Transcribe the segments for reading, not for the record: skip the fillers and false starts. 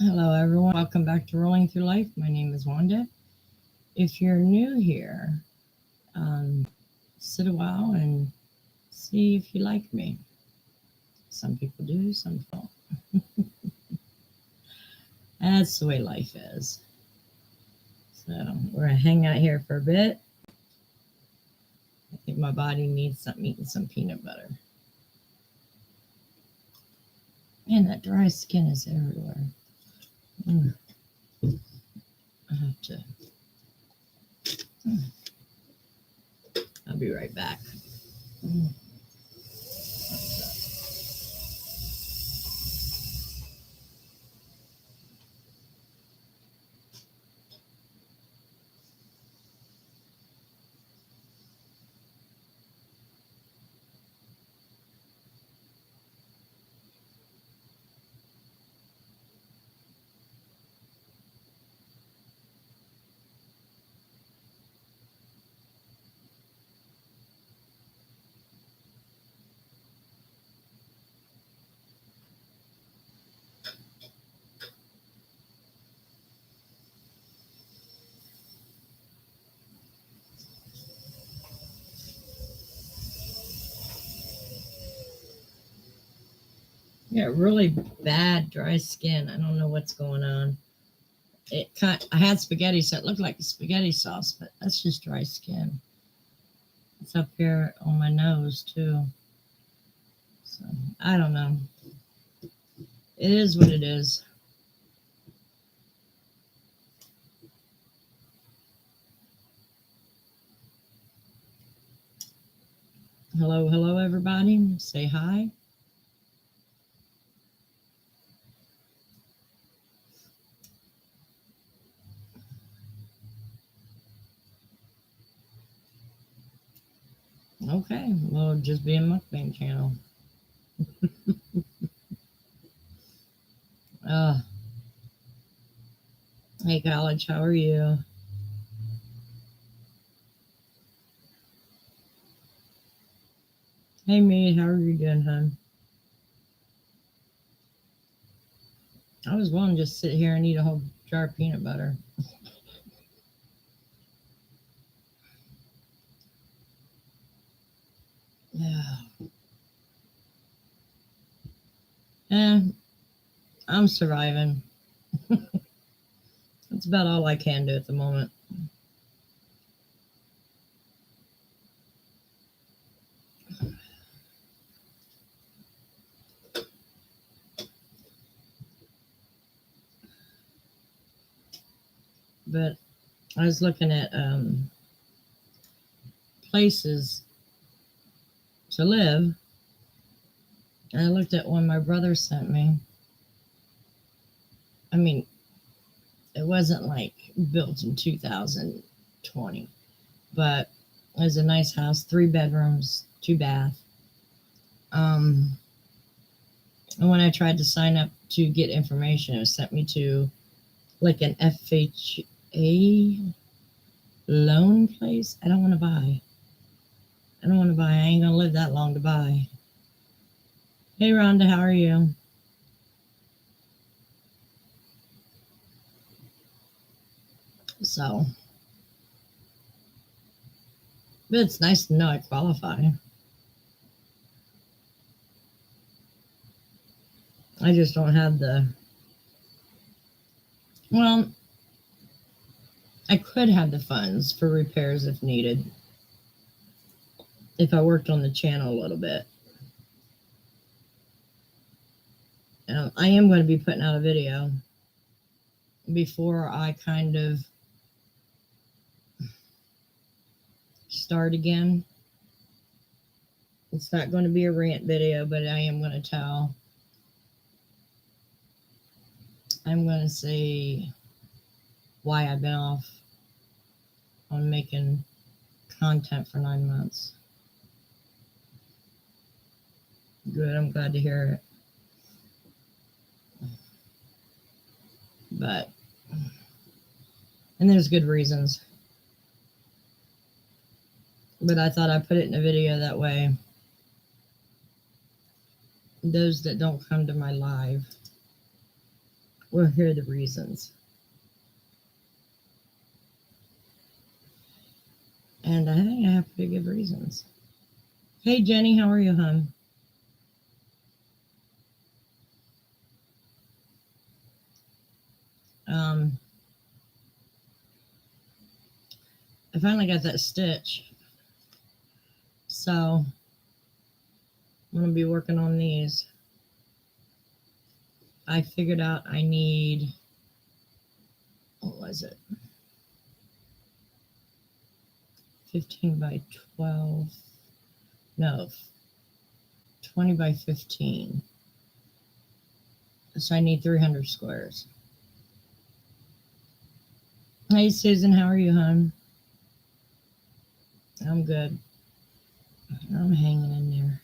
Hello, everyone. Welcome back to Rolling Through Life. My name is Wanda. If you're new here, sit a while and see if you like me. Some people do, some don't. That's the way life is. So we're gonna hang out here for a bit. I think my body needs something eating some peanut butter. Man, that dry skin is everywhere. I have to. I'll be right back. Yeah, really bad dry skin. I don't know what's going on. I had spaghetti, so it looked like spaghetti sauce, but that's just dry skin. It's up here on my nose too. So I don't know. It is what it is. Hello, everybody. Say hi. Okay, well, just be a mukbang channel. Uh, hey, college, how are you? Hey, Mead, how are you doing, hon? I was willing to just sit here and eat a whole jar of peanut butter. Yeah. Eh, I'm surviving. That's about all I can do at the moment. But I was looking at places to live, and I looked at one my brother sent me. I mean, it wasn't like built in 2020, but it was a nice house, 3 bedrooms, 2 bath. And when I tried to sign up to get information, it sent me to like an FHA loan place. I don't want to buy. I don't want to buy. I ain't gonna live that long to buy. Hey, Rhonda, how are you? So, but it's nice to know I qualify. I just don't have the. Well, I could have the funds for repairs if needed, if I worked on the channel a little bit. I am going to be putting out a video before I kind of start again. It's not going to be a rant video, but I am going to tell. I'm going to say why I've been off on making content for 9 months. Good, I'm glad to hear it. But, and there's good reasons. But I thought I'd put it in a video that way. Those that don't come to my live We'll hear the reasons. And I think I have pretty good reasons. Hey, Jenny, how are you, hon? Um, I finally got that stitch. So I'm going to be working on these. I figured out I need, what was it? 15 by 12. No, 20 by 15. So I need 300 squares. Hey, Susan, how are you, hon? I'm good. I'm hanging in there.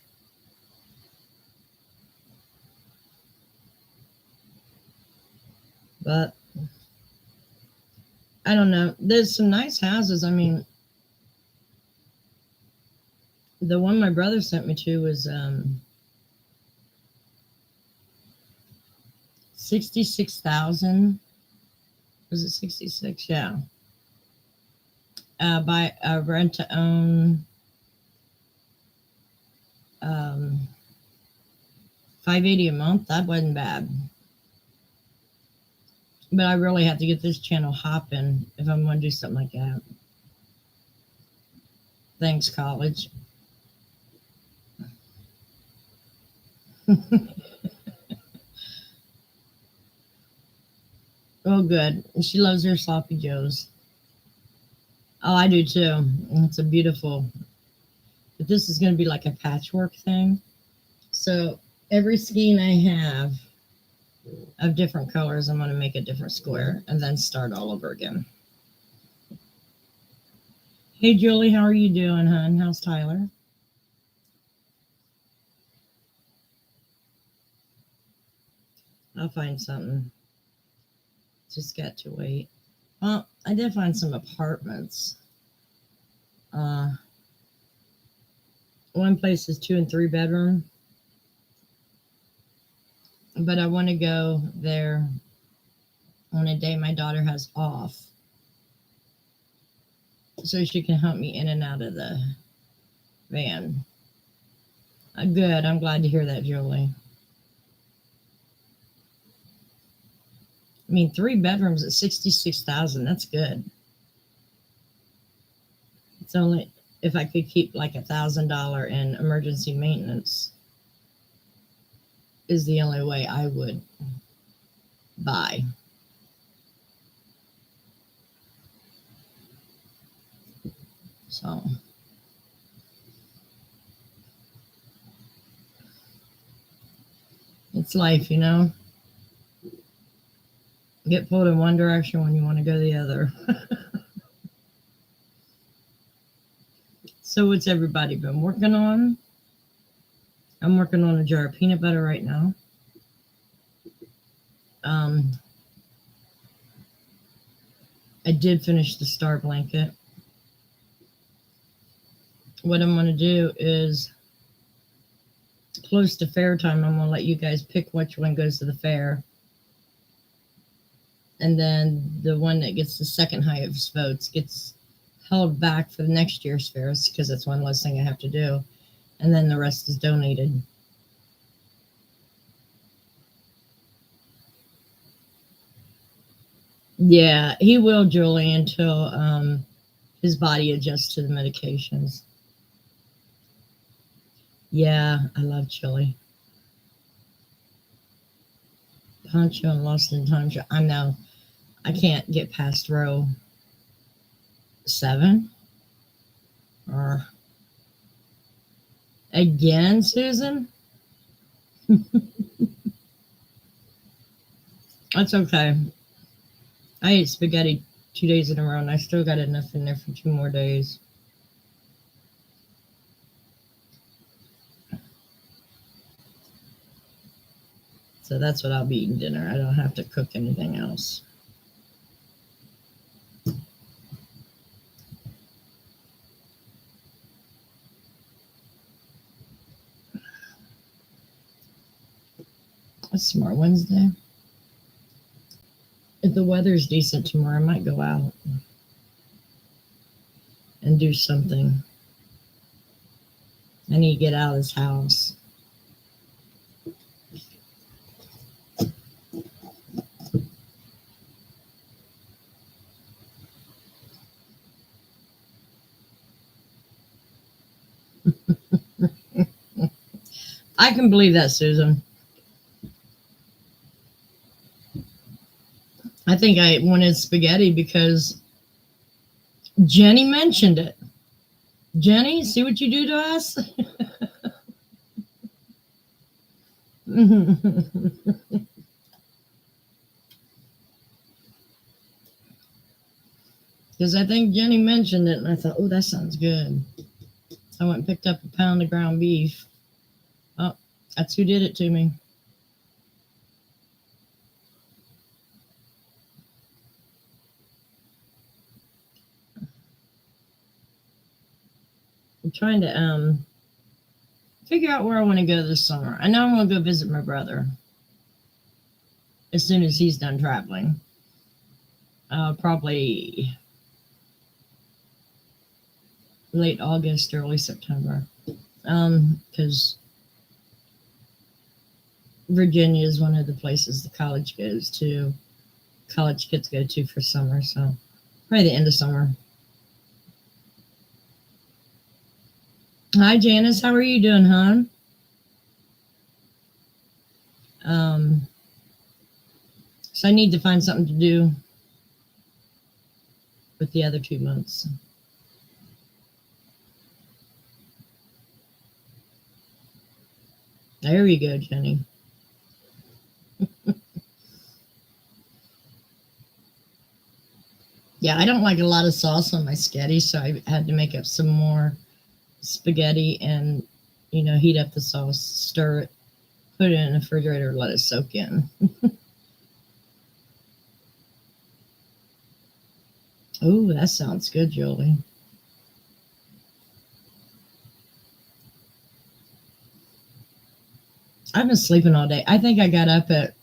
But I don't know. There's some nice houses. I mean, the one my brother sent me to was 66,000. Was it 66? Yeah. By rent to own, 580 a month. That wasn't bad. But I really have to get this channel hopping if I'm going to do something like that. Thanks, college. Oh, good. She loves her sloppy joes. Oh, I do too. It's a beautiful. But this is going to be like a patchwork thing. So every skein I have of different colors, I'm going to make a different square and then start all over again. Hey, Julie, how are you doing, hon? How's Tyler? I'll find something. Just got to wait. Well, I did find some apartments. One place is 2 and 3 bedroom, but I want to go there on a day my daughter has off, so she can help me in and out of the van. Good. I'm glad to hear that, Julie. I mean, 3 bedrooms at 66,000. That's good. It's only if I could keep like $1,000 in emergency maintenance is the only way I would buy. So it's life, you know. Get pulled in one direction when you want to go the other. So what's everybody been working on? I'm working on a jar of peanut butter right now. I did finish the star blanket. What I'm going to do is close to fair time, I'm going to let you guys pick which one goes to the fair. And then the one that gets the second highest votes gets held back for the next year's fairs because that's one less thing I have to do. And then the rest is donated. Yeah, he will, Julie, until his body adjusts to the medications. Yeah, I love chili. Poncho and Lost in Time. I know. I can't get past row 7. Or again, Susan? That's okay. I ate spaghetti 2 days in a row, and I still got enough in there for 2 more days. So that's what I'll be eating dinner. I don't have to cook anything else. It's Smart Wednesday. If the weather's decent tomorrow, I might go out and do something. I need to get out of this house. I can believe that, Susan. I think I wanted spaghetti because Jenny mentioned it. Jenny, see what you do to us? Because I think Jenny mentioned it, and I thought, oh, that sounds good. I went and picked up a pound of ground beef. Oh, that's who did it to me. I'm trying to figure out where I want to go this summer. I know I'm going to go visit my brother as soon as he's done traveling. Probably late August, early September. Because Virginia is one of the places the college kids go to for summer. So probably the end of summer. Hi, Janice. How are you doing, hon? So I need to find something to do with the other 2 months. There you go, Jenny. Yeah, I don't like a lot of sauce on my spaghetti, so I had to make up some more spaghetti and, heat up the sauce, stir it, put it in the refrigerator, let it soak in. Oh, that sounds good, Julie. I've been sleeping all day. I think I got up at,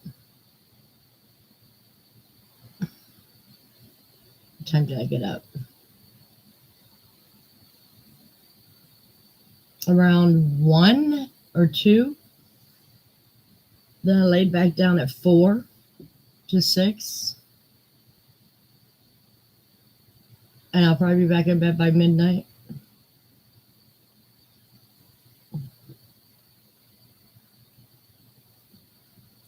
what time did I get up? Around 1 or 2. Then I laid back down at 4 to 6. And I'll probably be back in bed by midnight.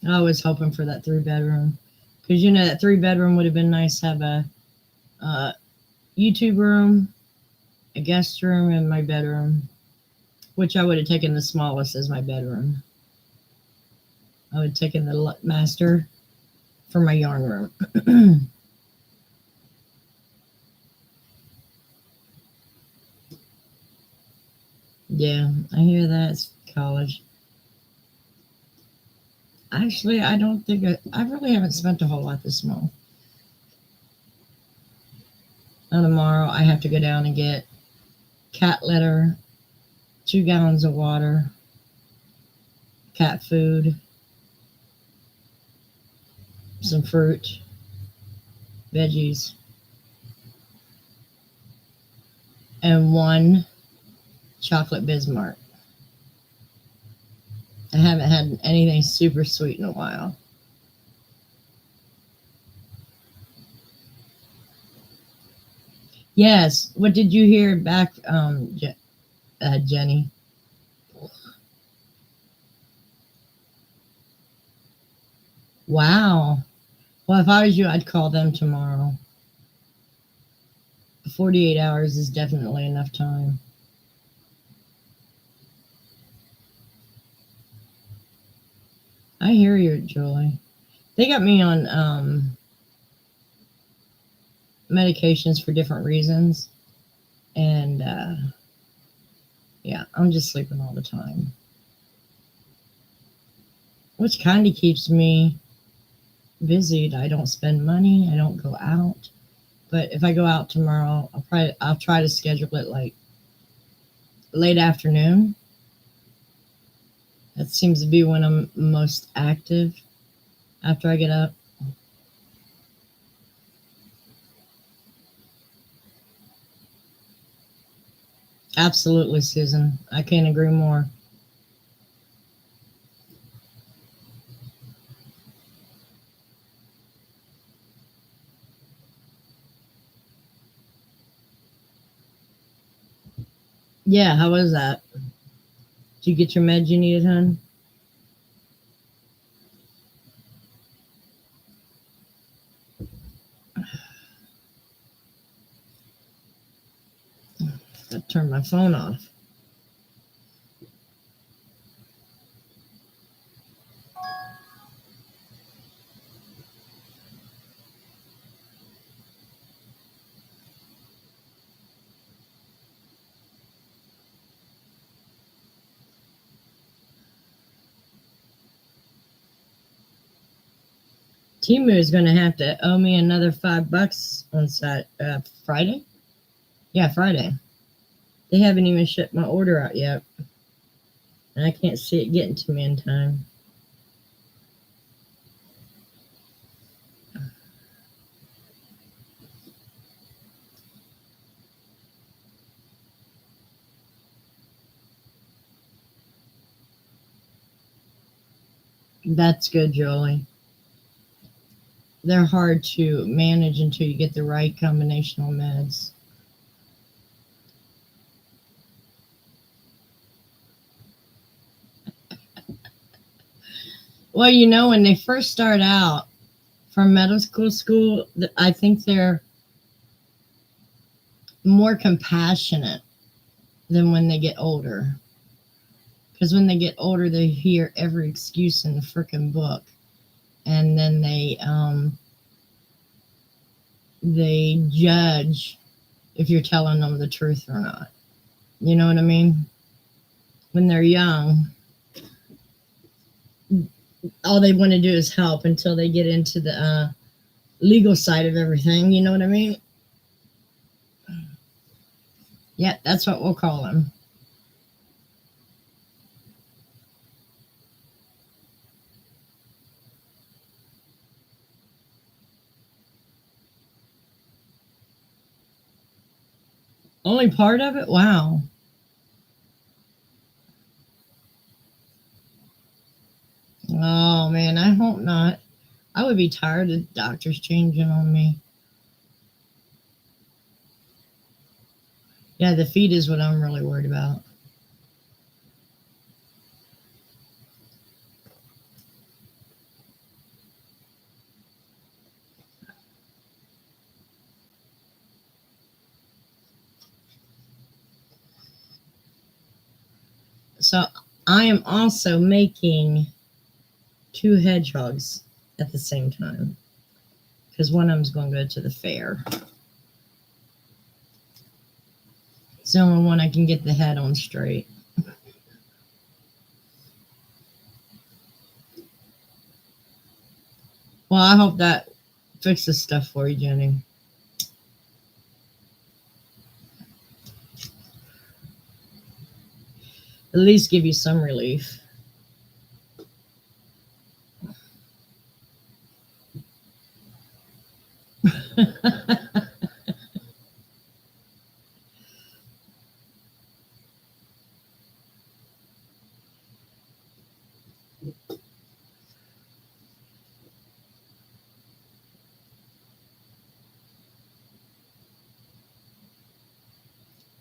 I was hoping for that 3-bedroom. Because, that 3-bedroom would have been nice to have a YouTube room, a guest room, and my bedroom. Which I would have taken the smallest as my bedroom. I would have taken the master for my yarn room. Yeah, I hear that. It's college. Actually, I don't think I really haven't spent a whole lot this month. Now tomorrow I have to go down and get cat litter, 2 gallons of water, cat food, some fruit, veggies, and 1 chocolate Bismarck. I haven't had anything super sweet in a while. Yes. What did you hear back, Jenny? Wow. Well, if I was you, I'd call them tomorrow. 48 hours is definitely enough time. I hear you, Julie. They got me on medications for different reasons. And yeah, I'm just sleeping all the time. Which kind of keeps me busy. I don't spend money. I don't go out. But if I go out tomorrow, I'll try to schedule it like late afternoon. That seems to be when I'm most active after I get up. Absolutely, Susan. I can't agree more. Yeah, how was that? Did you get your meds you needed, hon? I turned my phone off. Timu is going to have to owe me another $5 on Friday. Yeah, Friday. They haven't even shipped my order out yet, and I can't see it getting to me in time. That's good, Jolie. They're hard to manage until you get the right combination of meds. Well, when they first start out from medical school, I think they're more compassionate than when they get older. Because when they get older, they hear every excuse in the frickin' book, and then they judge if you're telling them the truth or not. You know what I mean? When they're young, all they want to do is help until they get into the legal side of everything. You know what I mean? Yeah, that's what we'll call them. Only part of it? Wow. Oh, man, I hope not. I would be tired of doctors changing on me. Yeah, the feet is what I'm really worried about. So I am also making two hedgehogs at the same time because one of them's going to go to the fair. It's the only one I can get the head on straight. Well, I hope that fixes stuff for you, Jenny. At least give you some relief.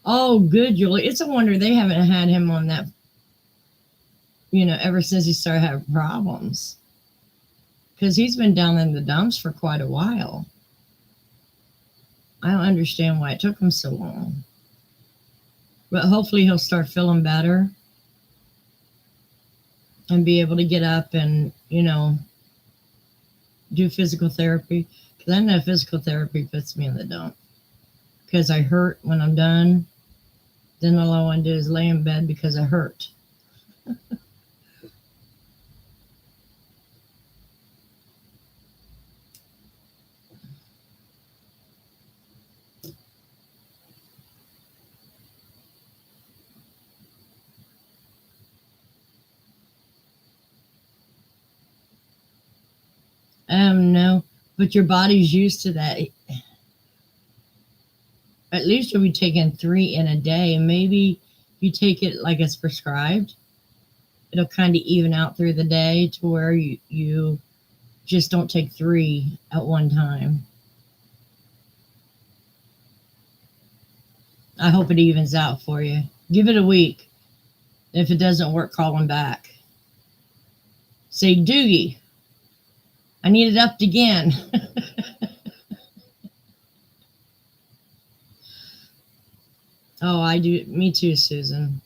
Oh, good, Julie. It's a wonder they haven't had him on that, ever since he started having problems. Because he's been down in the dumps for quite a while. I don't understand why it took him so long. But hopefully he'll start feeling better and be able to get up and, do physical therapy. Because I know physical therapy puts me in the dump. Because I hurt when I'm done. Then all I want to do is lay in bed because I hurt. No, but your body's used to that. At least you'll be taking 3 in a day. Maybe if you take it like it's prescribed, it'll kind of even out through the day to where you just don't take 3 at one time. I hope it evens out for you. Give it a week. If it doesn't work, call him back. Say, Doogie, I need it upped again. Oh, I do. Me too, Susan.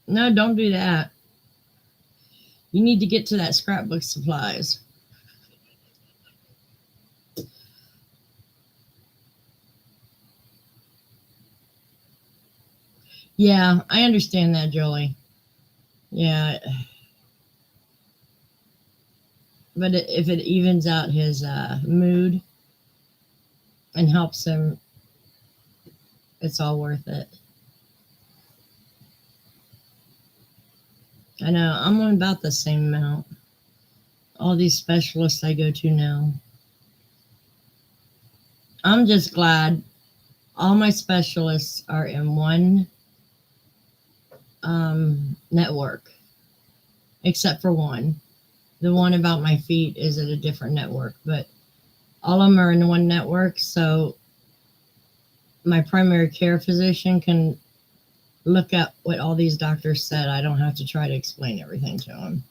No, don't do that. You need to get to that scrapbook supplies. Yeah, I understand that, Jolie. Yeah, but if it evens out his mood and helps him, it's all worth it. I know, I'm on about the same amount. All these specialists I go to now. I'm just glad all my specialists are in one network, except for one. The one about my feet is at a different network, but all of them are in one network, so my primary care physician can look up what all these doctors said. I don't have to try to explain everything to them.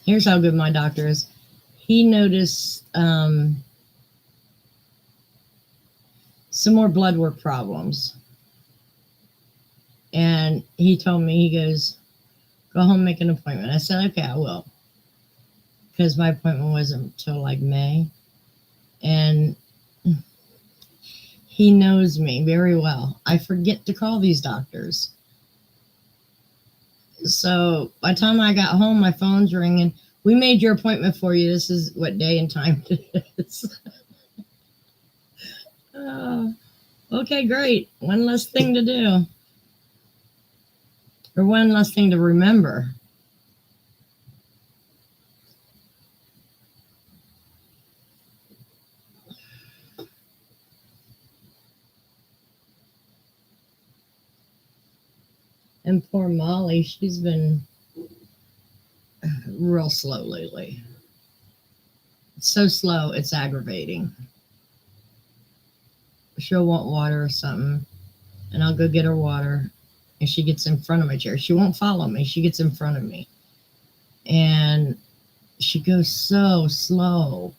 Here's how good my doctor is. He noticed some more blood work problems. And he told me, he goes, go home and make an appointment. I said, okay, I will. Because my appointment wasn't until like May. And he knows me very well. I forget to call these doctors. So by the time I got home, my phone's ringing. We made your appointment for you. This is what day and time it is. Okay, great. One less thing to do. Or one less thing to remember. And poor Molly, she's been real slow lately. It's so slow, it's aggravating. She'll want water or something, and I'll go get her water, and she gets in front of my chair. She won't follow me. She gets in front of me. And she goes so slow.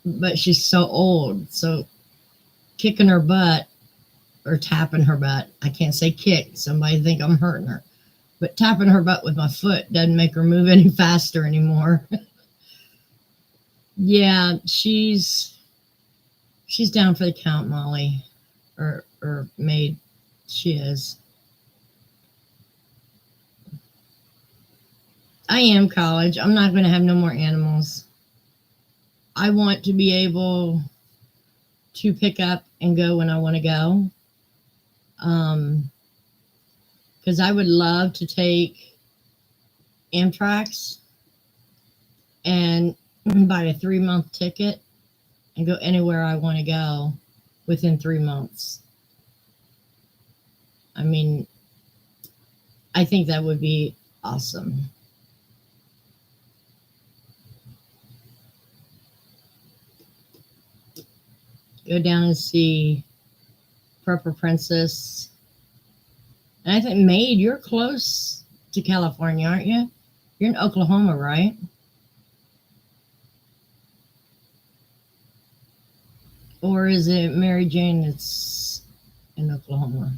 But she's so old, so kicking her butt or tapping her butt, I can't say kick, somebody think I'm hurting her, but tapping her butt with my foot doesn't make her move any faster anymore. Yeah, she's down for the count, Molly, or maid. She is. I am college. I'm not going to have no more animals. I want to be able to pick up and go when I want to go. Because I would love to take Amtrak's and buy a 3-month ticket and go anywhere I want to go within 3 months. I mean, I think that would be awesome. Go down and see Purple Princess. And I think, Maid, you're close to California, aren't you? You're in Oklahoma, right? Or is it Mary Jane that's in Oklahoma?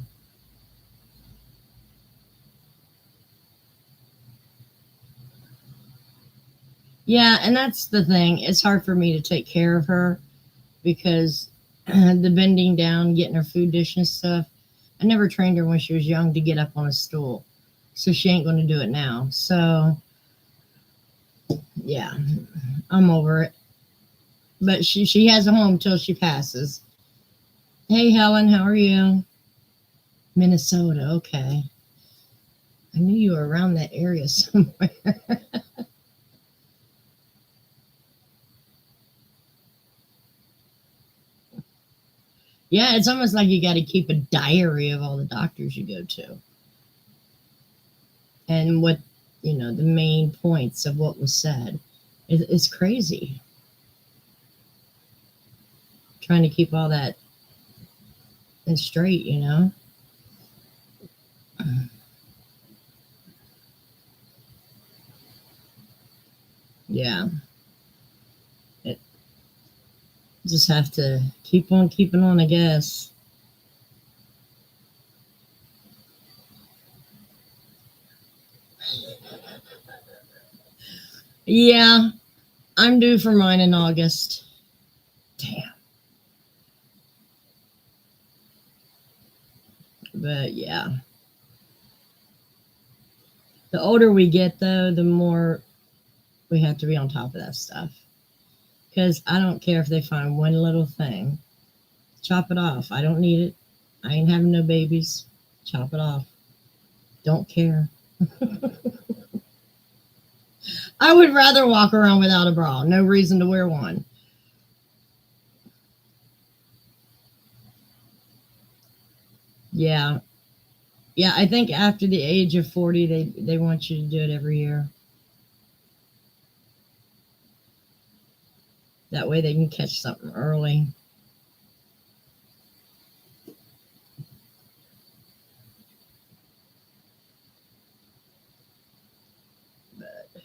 Yeah, and that's the thing. It's hard for me to take care of her because the bending down, getting her food dish and stuff. I never trained her when she was young to get up on a stool. So she ain't going to do it now. So, yeah, I'm over it. But she has a home till she passes. Hey, Helen, how are you? Minnesota, okay. I knew you were around that area somewhere. Yeah, it's almost like you got to keep a diary of all the doctors you go to and what, the main points of what was said. It's crazy trying to keep all that straight. Yeah, it just have to keep on keeping on, I guess. Yeah, I'm due for mine in August. Damn. But yeah, the older we get, though, the more we have to be on top of that stuff. Because I don't care if they find one little thing, chop it off. I don't need it. I ain't having no babies. Chop it off. Don't care. I would rather walk around without a bra. No reason to wear one. Yeah. Yeah, I think after the age of 40, they want you to do it every year. That way they can catch something early. But,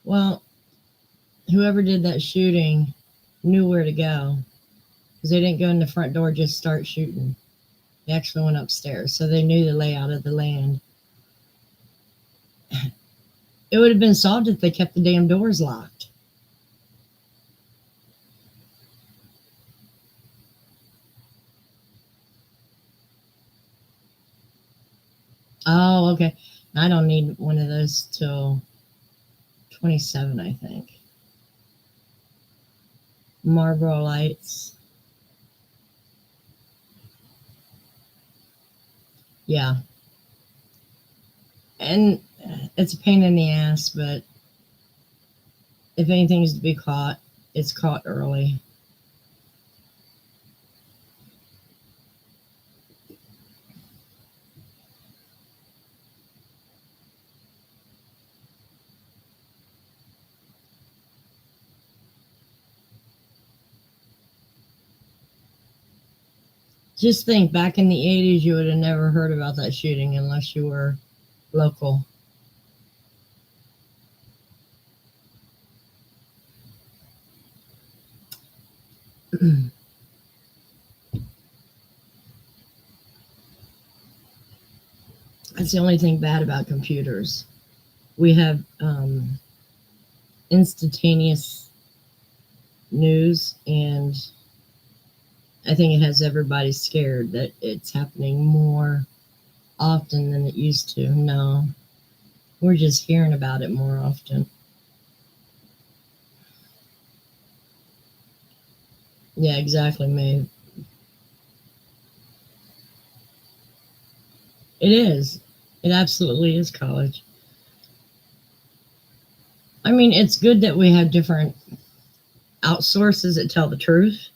well, whoever did that shooting knew where to go because they didn't go in the front door just start shooting. They actually went upstairs, so they knew the layout of the land. It would have been solved if they kept the damn doors locked. Oh, okay. I don't need one of those till 27, I think. Marlboro lights. Yeah. And it's a pain in the ass, but if anything's to be caught, it's caught early. Just think, back in the 80s, you would have never heard about that shooting unless you were local. That's the only thing bad about computers. We have instantaneous news, and I think it has everybody scared that it's happening more often than it used to. No, we're just hearing about it more often. Yeah, exactly, Maeve. It is. It absolutely is college. I mean, it's good that we have different outsources that tell the truth,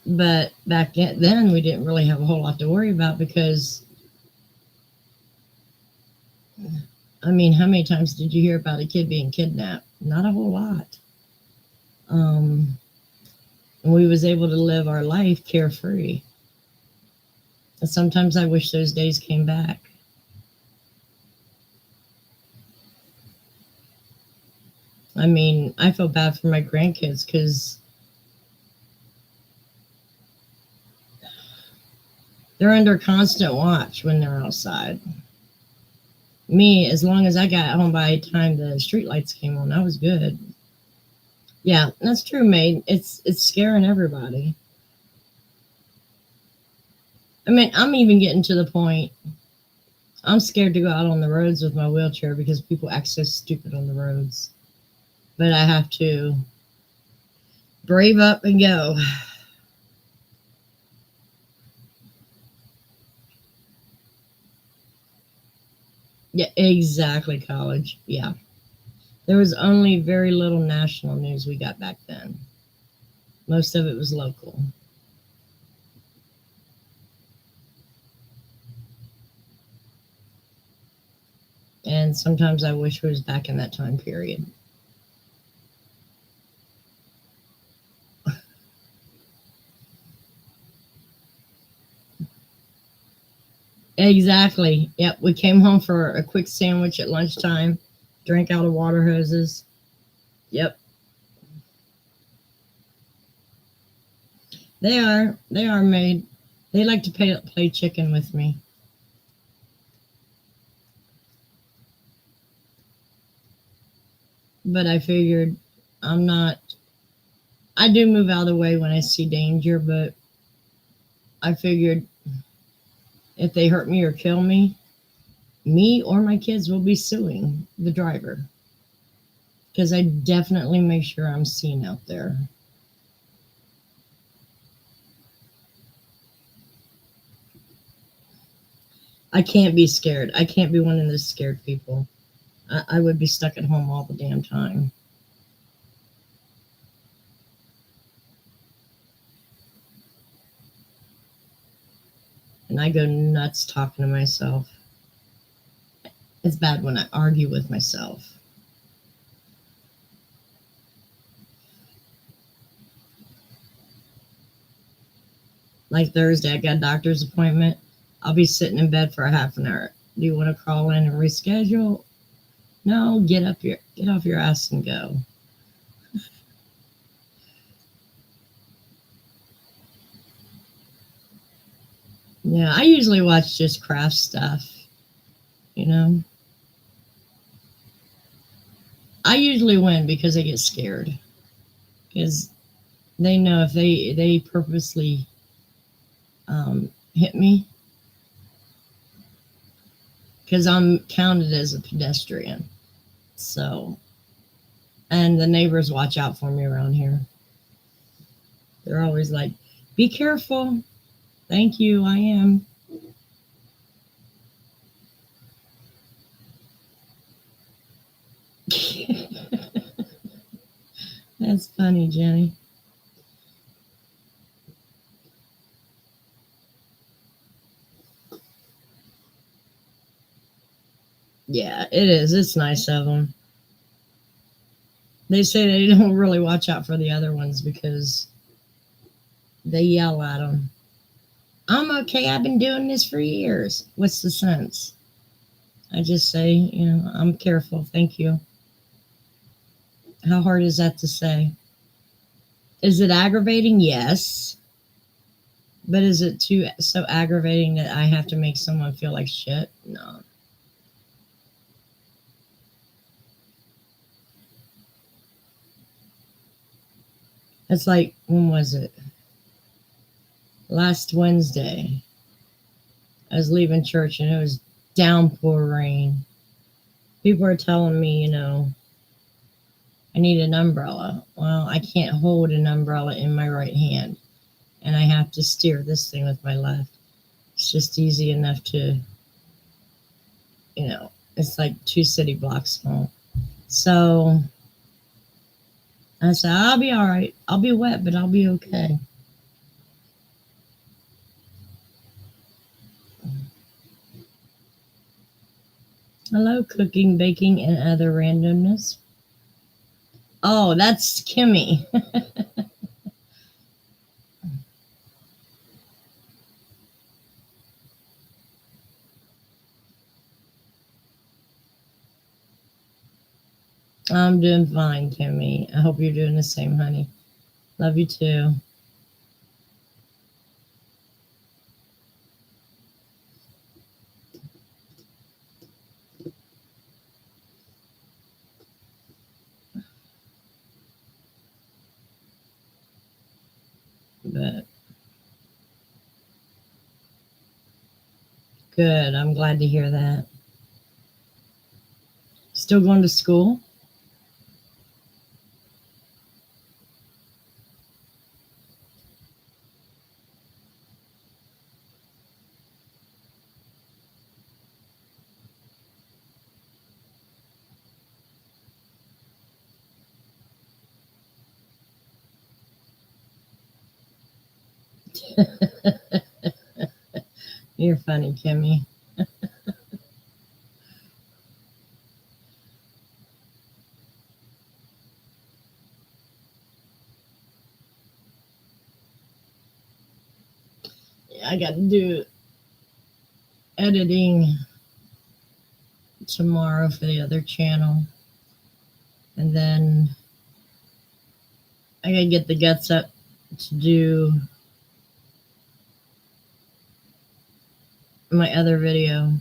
but back then we didn't really have a whole lot to worry about because, I mean, how many times did you hear about a kid being kidnapped? Not a whole lot. And we was able to live our life carefree. And sometimes I wish those days came back. I mean, I feel bad for my grandkids because they're under constant watch when they're outside. Me, as long as I got home by the time the street lights came on, I was good. Yeah, that's true, mate. It's scaring everybody. I mean, I'm even getting to the point. I'm scared to go out on the roads with my wheelchair because people act so stupid on the roads. But I have to brave up and go. Yeah, exactly, college. Yeah. There was only very little national news we got back then. Most of it was local. And sometimes I wish we was back in that time period. Exactly. Yep. We came home for a quick sandwich at lunchtime, drank out of water hoses. Yep. They are. They are made. They like to play chicken with me. But I figured I'm not. I do move out of the way when I see danger, but I figured if they hurt me or kill me or my kids will be suing the driver because I definitely make sure I'm seen out there. I can't be scared. I can't be one of those scared people. I would be stuck at home all the damn time. And I go nuts talking to myself. It's bad when I argue with myself. Like Thursday, I got a doctor's appointment. I'll be sitting in bed for a half an hour. Do you want to call in and reschedule? No, get off your ass and go. Yeah, I usually watch just craft stuff, you know. I usually win because they get scared. Because they know if they purposely hit me, because I'm counted as a pedestrian. So, and the neighbors watch out for me around here. They're always like, "Be careful." Thank you. I am. That's funny, Jenny. Yeah, it is. It's nice of them. They say they don't really watch out for the other ones because they yell at them. I'm okay. I've been doing this for years. What's the sense? I just say, I'm careful. Thank you. How hard is that to say? Is it aggravating? Yes. But is it too so aggravating that I have to make someone feel like shit? No. It's like, when was it? Last Wednesday. I was leaving church and it was downpour rain. People are telling me, I need an umbrella. Well, I can't hold an umbrella in my right hand, and I have to steer this thing with my left. It's just easy enough to, it's like 2 city blocks home. So I said, I'll be all right. I'll be wet, but I'll be okay. Hello, cooking, baking, and other randomness. Oh, that's Kimmy. I'm doing fine, Kimmy. I hope you're doing the same, honey. Love you too. But Good. I'm glad to hear that. Still going to school? You're funny, Kimmy. I got to do editing tomorrow for the other channel. And then I got to get the guts up to do my other video.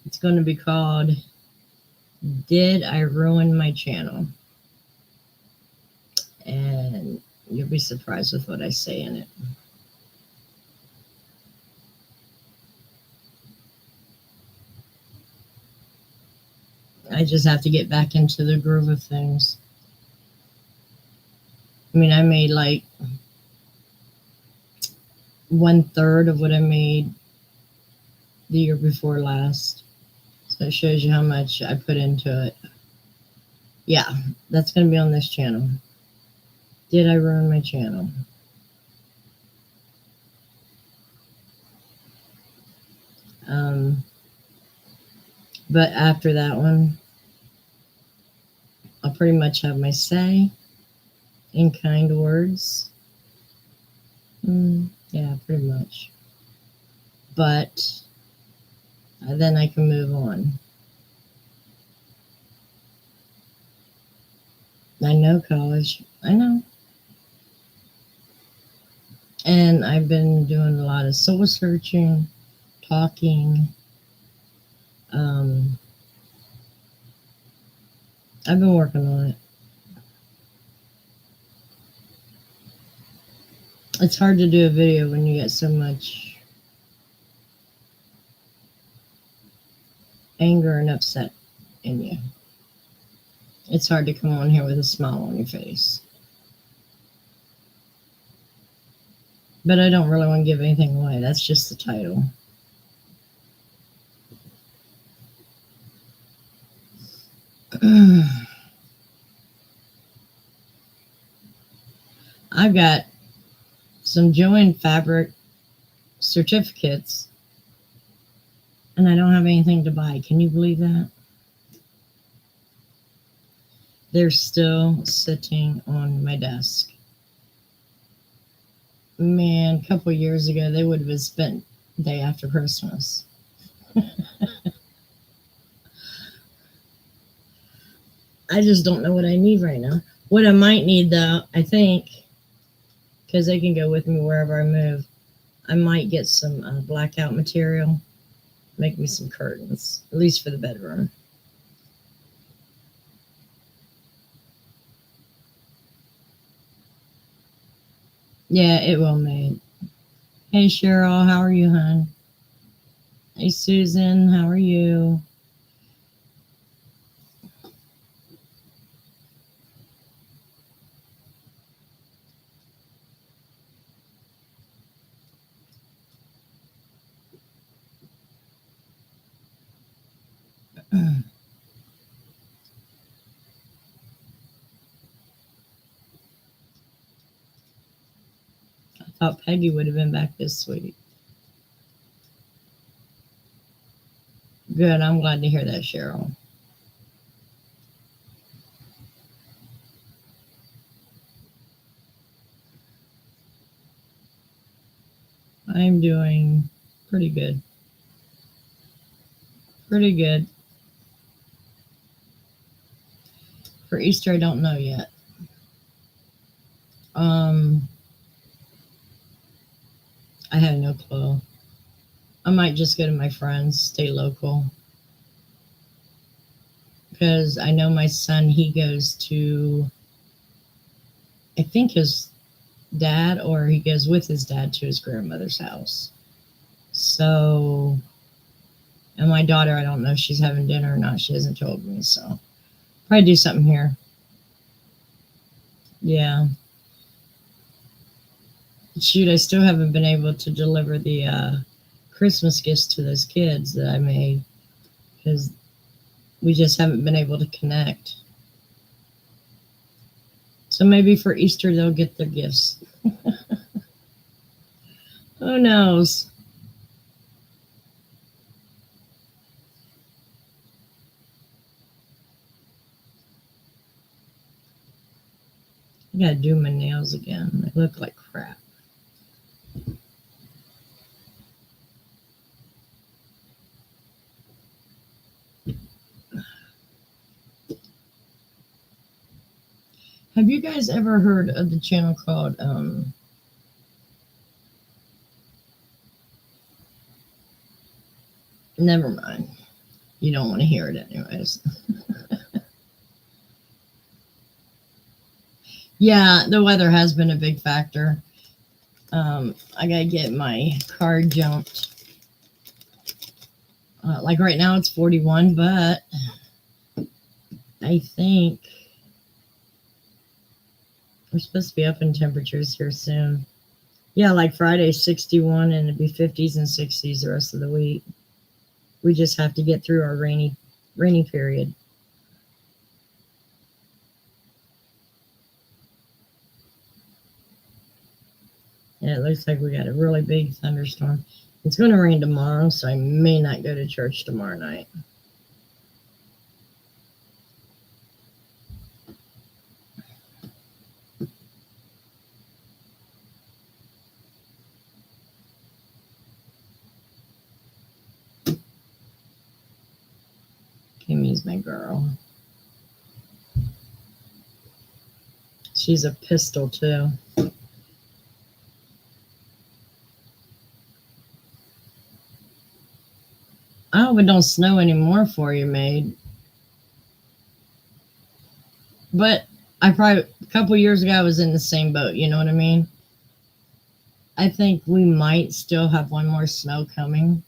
It's going to be called Did I Ruin My Channel? And you'll be surprised with what I say in it. I just have to get back into the groove of things. I mean, I made like 1/3 of what I made the year before last. So it shows you how much I put into it. Yeah, that's going to be on this channel. Did I ruin my channel? But after that one, I'll pretty much have my say in kind words. Yeah, pretty much. But then I can move on. I know college. I know. And I've been doing a lot of soul searching, talking. I've been working on it. It's hard to do a video when you get so much anger and upset in you. It's hard to come on here with a smile on your face. But I don't really want to give anything away. That's just the title. I've got some Joanne fabric certificates, and I don't have anything to buy. Can you believe that? They're still sitting on my desk. Man, a couple years ago, they would have been spent day after Christmas. I just don't know what I need right now. What I might need, though, I think, because they can go with me wherever I move, I might get some blackout material, make me some curtains, at least for the bedroom. Yeah, it will, mate. Hey, Cheryl, how are you, hon? Hey, Susan, how are you? I thought Peggy would have been back this week. Good, I'm glad to hear that, Cheryl. I'm doing pretty good. Pretty good. For Easter, I don't know yet. I have no clue. I might just go to my friends, stay local. Because I know my son, he goes to, I think his dad, or he goes with his dad to his grandmother's house. So, and my daughter, I don't know if she's having dinner or not. She hasn't told me. So, probably do something here. Yeah. Shoot, I still haven't been able to deliver the Christmas gifts to those kids that I made because we just haven't been able to connect. So maybe for Easter they'll get their gifts. Who knows? I gotta do my nails again. They look like crap. Have you guys ever heard of the channel called never mind. You don't want to hear it anyways. Yeah, the weather has been a big factor. I gotta get my car jumped. Like right now it's 41, but I think we're supposed to be up in temperatures here soon. Yeah, like Friday 61 and it'd be 50s and 60s the rest of the week. We just have to get through our rainy period. Yeah, it looks like we got a really big thunderstorm. It's going to rain tomorrow, so I may not go to church tomorrow night. Kimmy's my girl. She's a pistol, too. I hope it don't snow anymore for you, maid. But I probably, a couple years ago, I was in the same boat. You know what I mean? I think we might still have one more snow coming.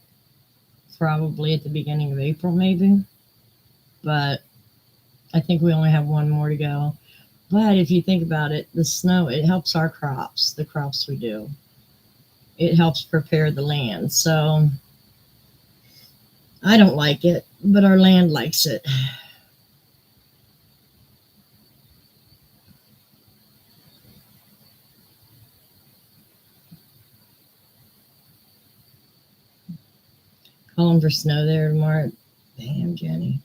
Probably at the beginning of April, maybe. But I think we only have one more to go. But if you think about it, the snow, it helps our crops, the crops we do. It helps prepare the land. So I don't like it, but our land likes it. Calling for snow there tomorrow. Damn, Jenny.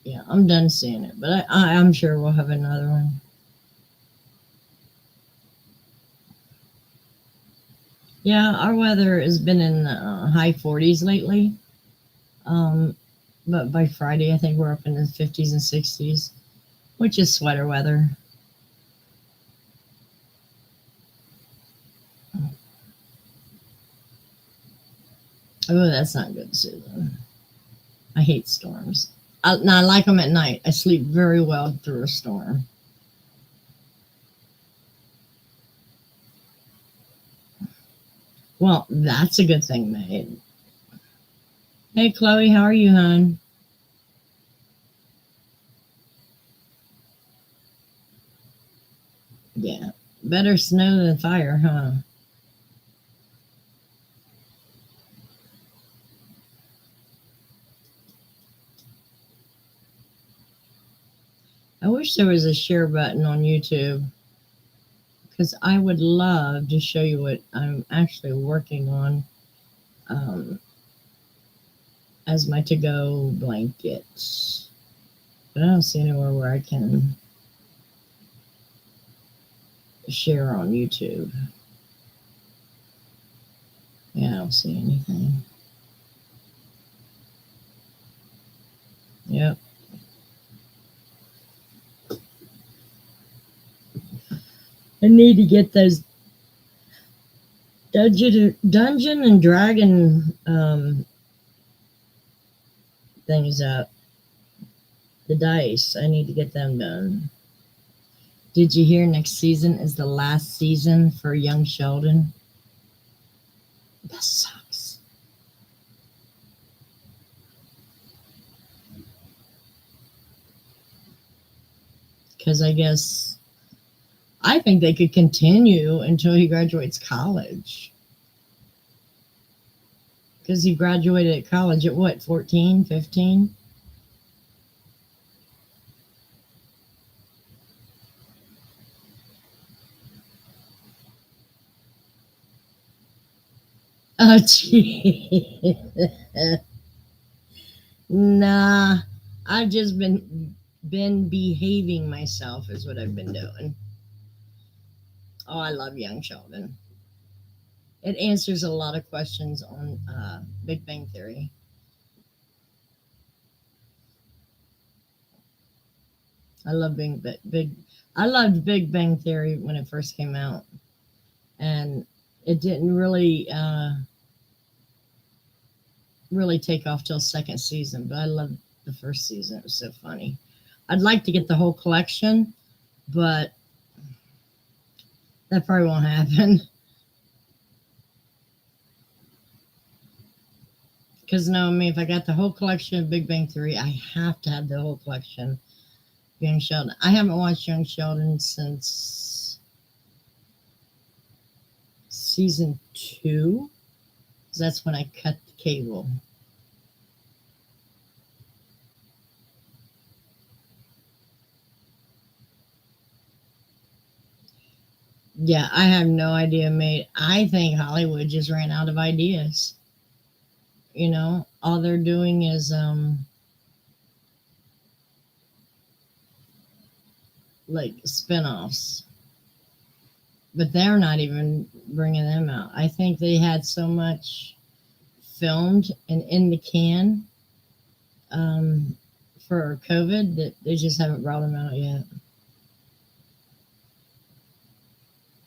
Yeah, I'm done seeing it, but I'm sure we'll have another one. Yeah, our weather has been in the high 40s lately. But by Friday, I think we're up in the 50s and 60s, which is sweater weather. Oh, that's not good, Susan. I hate storms. Now, I like them at night. I sleep very well through a storm. Well, that's a good thing, mate. Hey, Chloe, how are you, hon? Yeah, better snow than fire, huh? I wish there was a share button on YouTube because I would love to show you what I'm actually working on as my to-go blanket. But I don't see anywhere where I can share on YouTube. Yeah, I don't see anything. Yep. I need to get those Dungeon and Dragon things up. The dice. I need to get them done. Did you hear next season is the last season for young Sheldon? That sucks. Because I think they could continue until he graduates college. Because he graduated at college at what, 14, 15? Oh, gee. Nah, I've just been behaving myself is what I've been doing. Oh, I love Young Sheldon. It answers a lot of questions on Big Bang Theory. I love big. I loved Big Bang Theory when it first came out, and it didn't really take off till second season. But I loved the first season. It was so funny. I'd like to get the whole collection, but that probably won't happen. Because no, I mean, if I got the whole collection of Big Bang Theory, I have to have the whole collection of Young Sheldon. I haven't watched Young Sheldon since season 2. 'Cause that's when I cut the cable. Yeah, I have no idea, mate. I think Hollywood just ran out of ideas. All they're doing is like spin-offs, but they're not even bringing them out. I think they had so much filmed and in the can um, for COVID that they just haven't brought them out yet.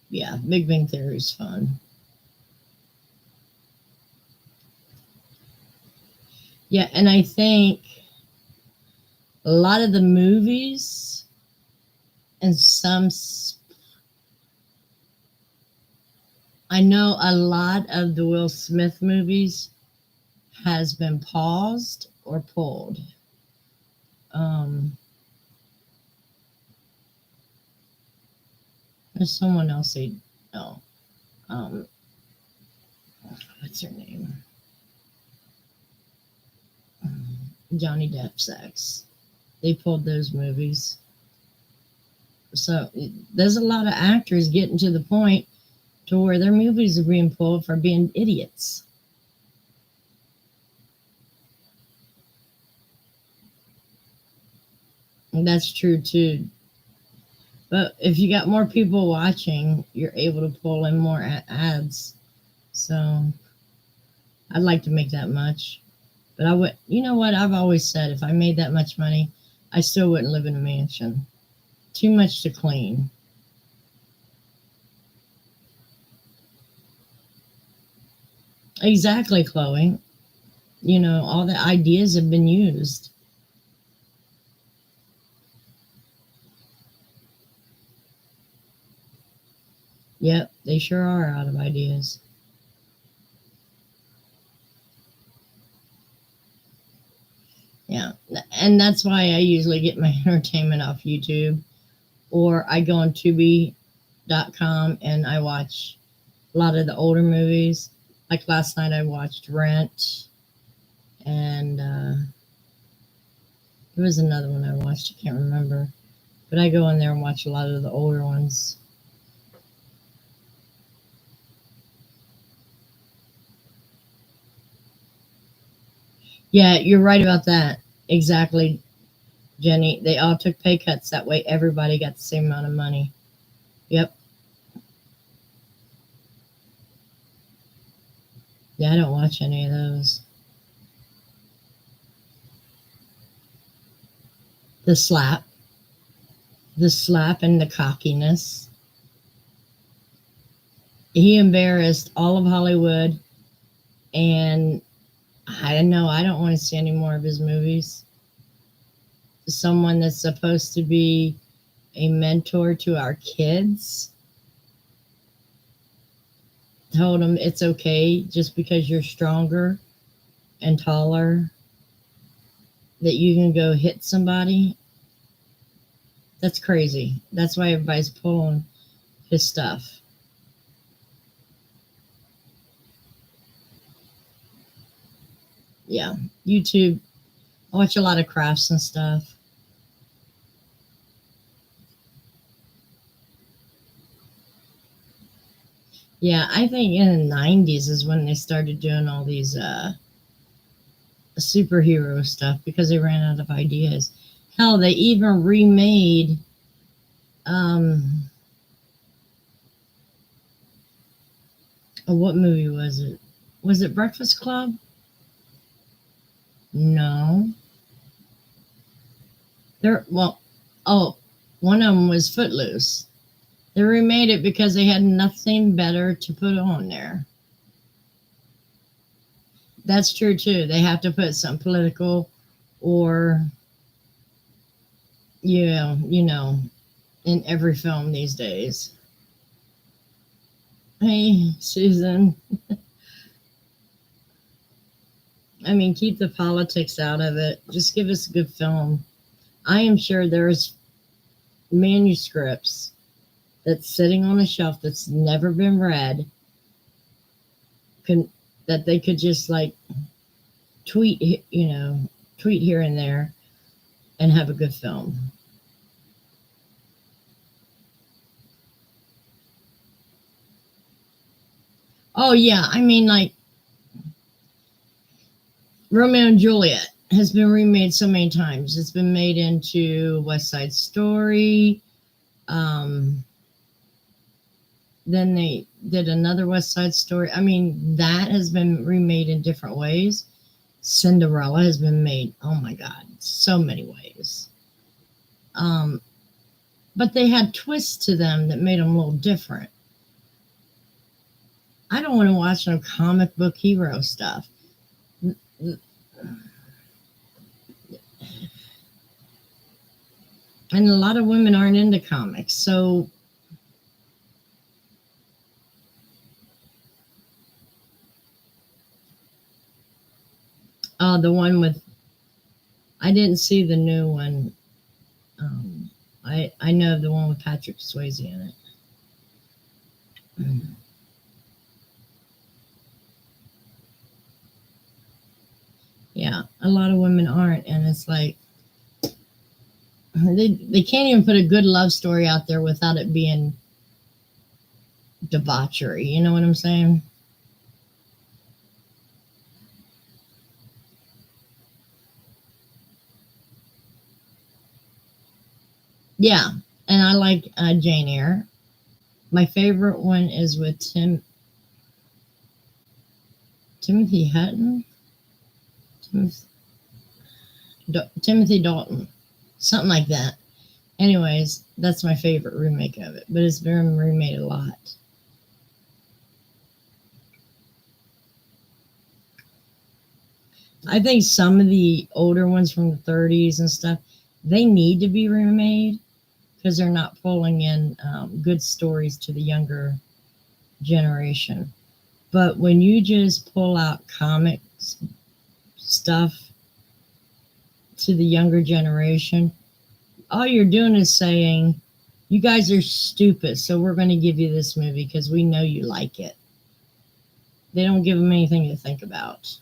Yeah, Big Bang Theory is fun. Yeah, and I think a lot of the movies and I know a lot of the Will Smith movies has been paused or pulled. Um, there's someone else they know. Um, what's her name? Johnny Depp's ex. They pulled those movies. So there's a lot of actors getting to the point to where their movies are being pulled for being idiots. And that's true too. But if you got more people watching, you're able to pull in more ads. So I'd like to make that much. But I would, you know what? I've always said if I made that much money, I still wouldn't live in a mansion. Too much to clean. Exactly, Chloe. All the ideas have been used. Yep, they sure are out of ideas. Yeah, and that's why I usually get my entertainment off YouTube, or I go on Tubi.com and I watch a lot of the older movies. Like last night, I watched Rent, and there was another one I watched. I can't remember, but I go in there and watch a lot of the older ones. Yeah, you're right about that. Exactly, Jenny. They all took pay cuts. That way, everybody got the same amount of money. Yep. Yeah, I don't watch any of those. The slap, the slap, and the cockiness. He embarrassed all of Hollywood, and I don't know. I don't want to see any more of his movies. Someone that's supposed to be a mentor to our kids. Told them it's okay just because you're stronger and taller that you can go hit somebody. That's crazy. That's why everybody's pulling his stuff. Yeah, YouTube. I watch a lot of crafts and stuff. Yeah, I think in the 90s is when they started doing all these superhero stuff because they ran out of ideas. Hell, they even remade what movie was it? Was it Breakfast Club? No. One of them was Footloose. They remade it because they had nothing better to put on there. That's true too. They have to put something political or you know, in every film these days. Hey, Susan. I mean, keep the politics out of it. Just give us a good film. I am sure there's manuscripts that's sitting on a shelf that's never been read that they could just like tweet here and there and have a good film. Oh yeah, I mean, like Romeo and Juliet has been remade so many times. It's been made into West Side Story. Then they did another West Side Story. I mean, that has been remade in different ways. Cinderella has been made, oh my God, so many ways. But they had twists to them that made them a little different. I don't want to watch no comic book hero stuff. And a lot of women aren't into comics, so the one with, I didn't see the new one. I know the one with Patrick Swayze in it. Yeah, a lot of women aren't, and it's like they can't even put a good love story out there without it being debauchery. You know what I'm saying? Yeah, and I like Jane Eyre. My favorite one is with Timothy Hutton, Timothy Dalton, something like that. Anyways, that's my favorite remake of it, but it's been remade a lot. I think some of the older ones from the 30s and stuff, they need to be remade because they're not pulling in good stories to the younger generation. But when you just pull out comics stuff to the younger generation, all you're doing is saying, you guys are stupid, so we're going to give you this movie because we know you like it. They don't give them anything to think about.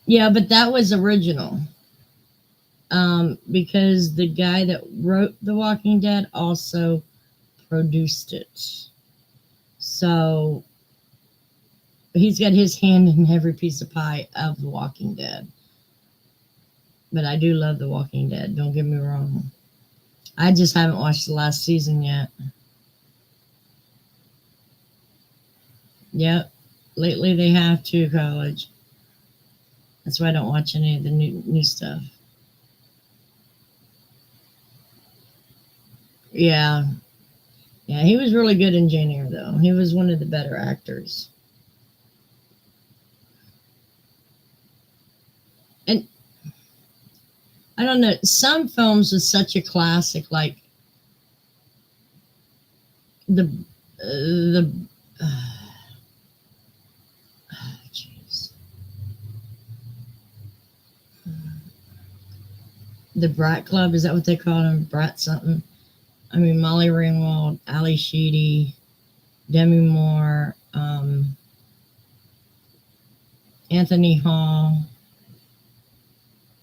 Yeah, but that was original. Because the guy that wrote The Walking Dead also produced it. So he's got his hand in every piece of pie of The Walking Dead. But I do love The Walking Dead, don't get me wrong. I just haven't watched the last season yet. Yep. Lately they have to, college. That's why I don't watch any of the new stuff. Yeah. Yeah, he was really good in Jane Eyre, though. He was one of the better actors. And I don't know. Some films was such a classic, like the jeez, the Brat Club, is that what they call them? Brat something. I mean, Molly Ringwald, Ali Sheedy, Demi Moore, Anthony Hall,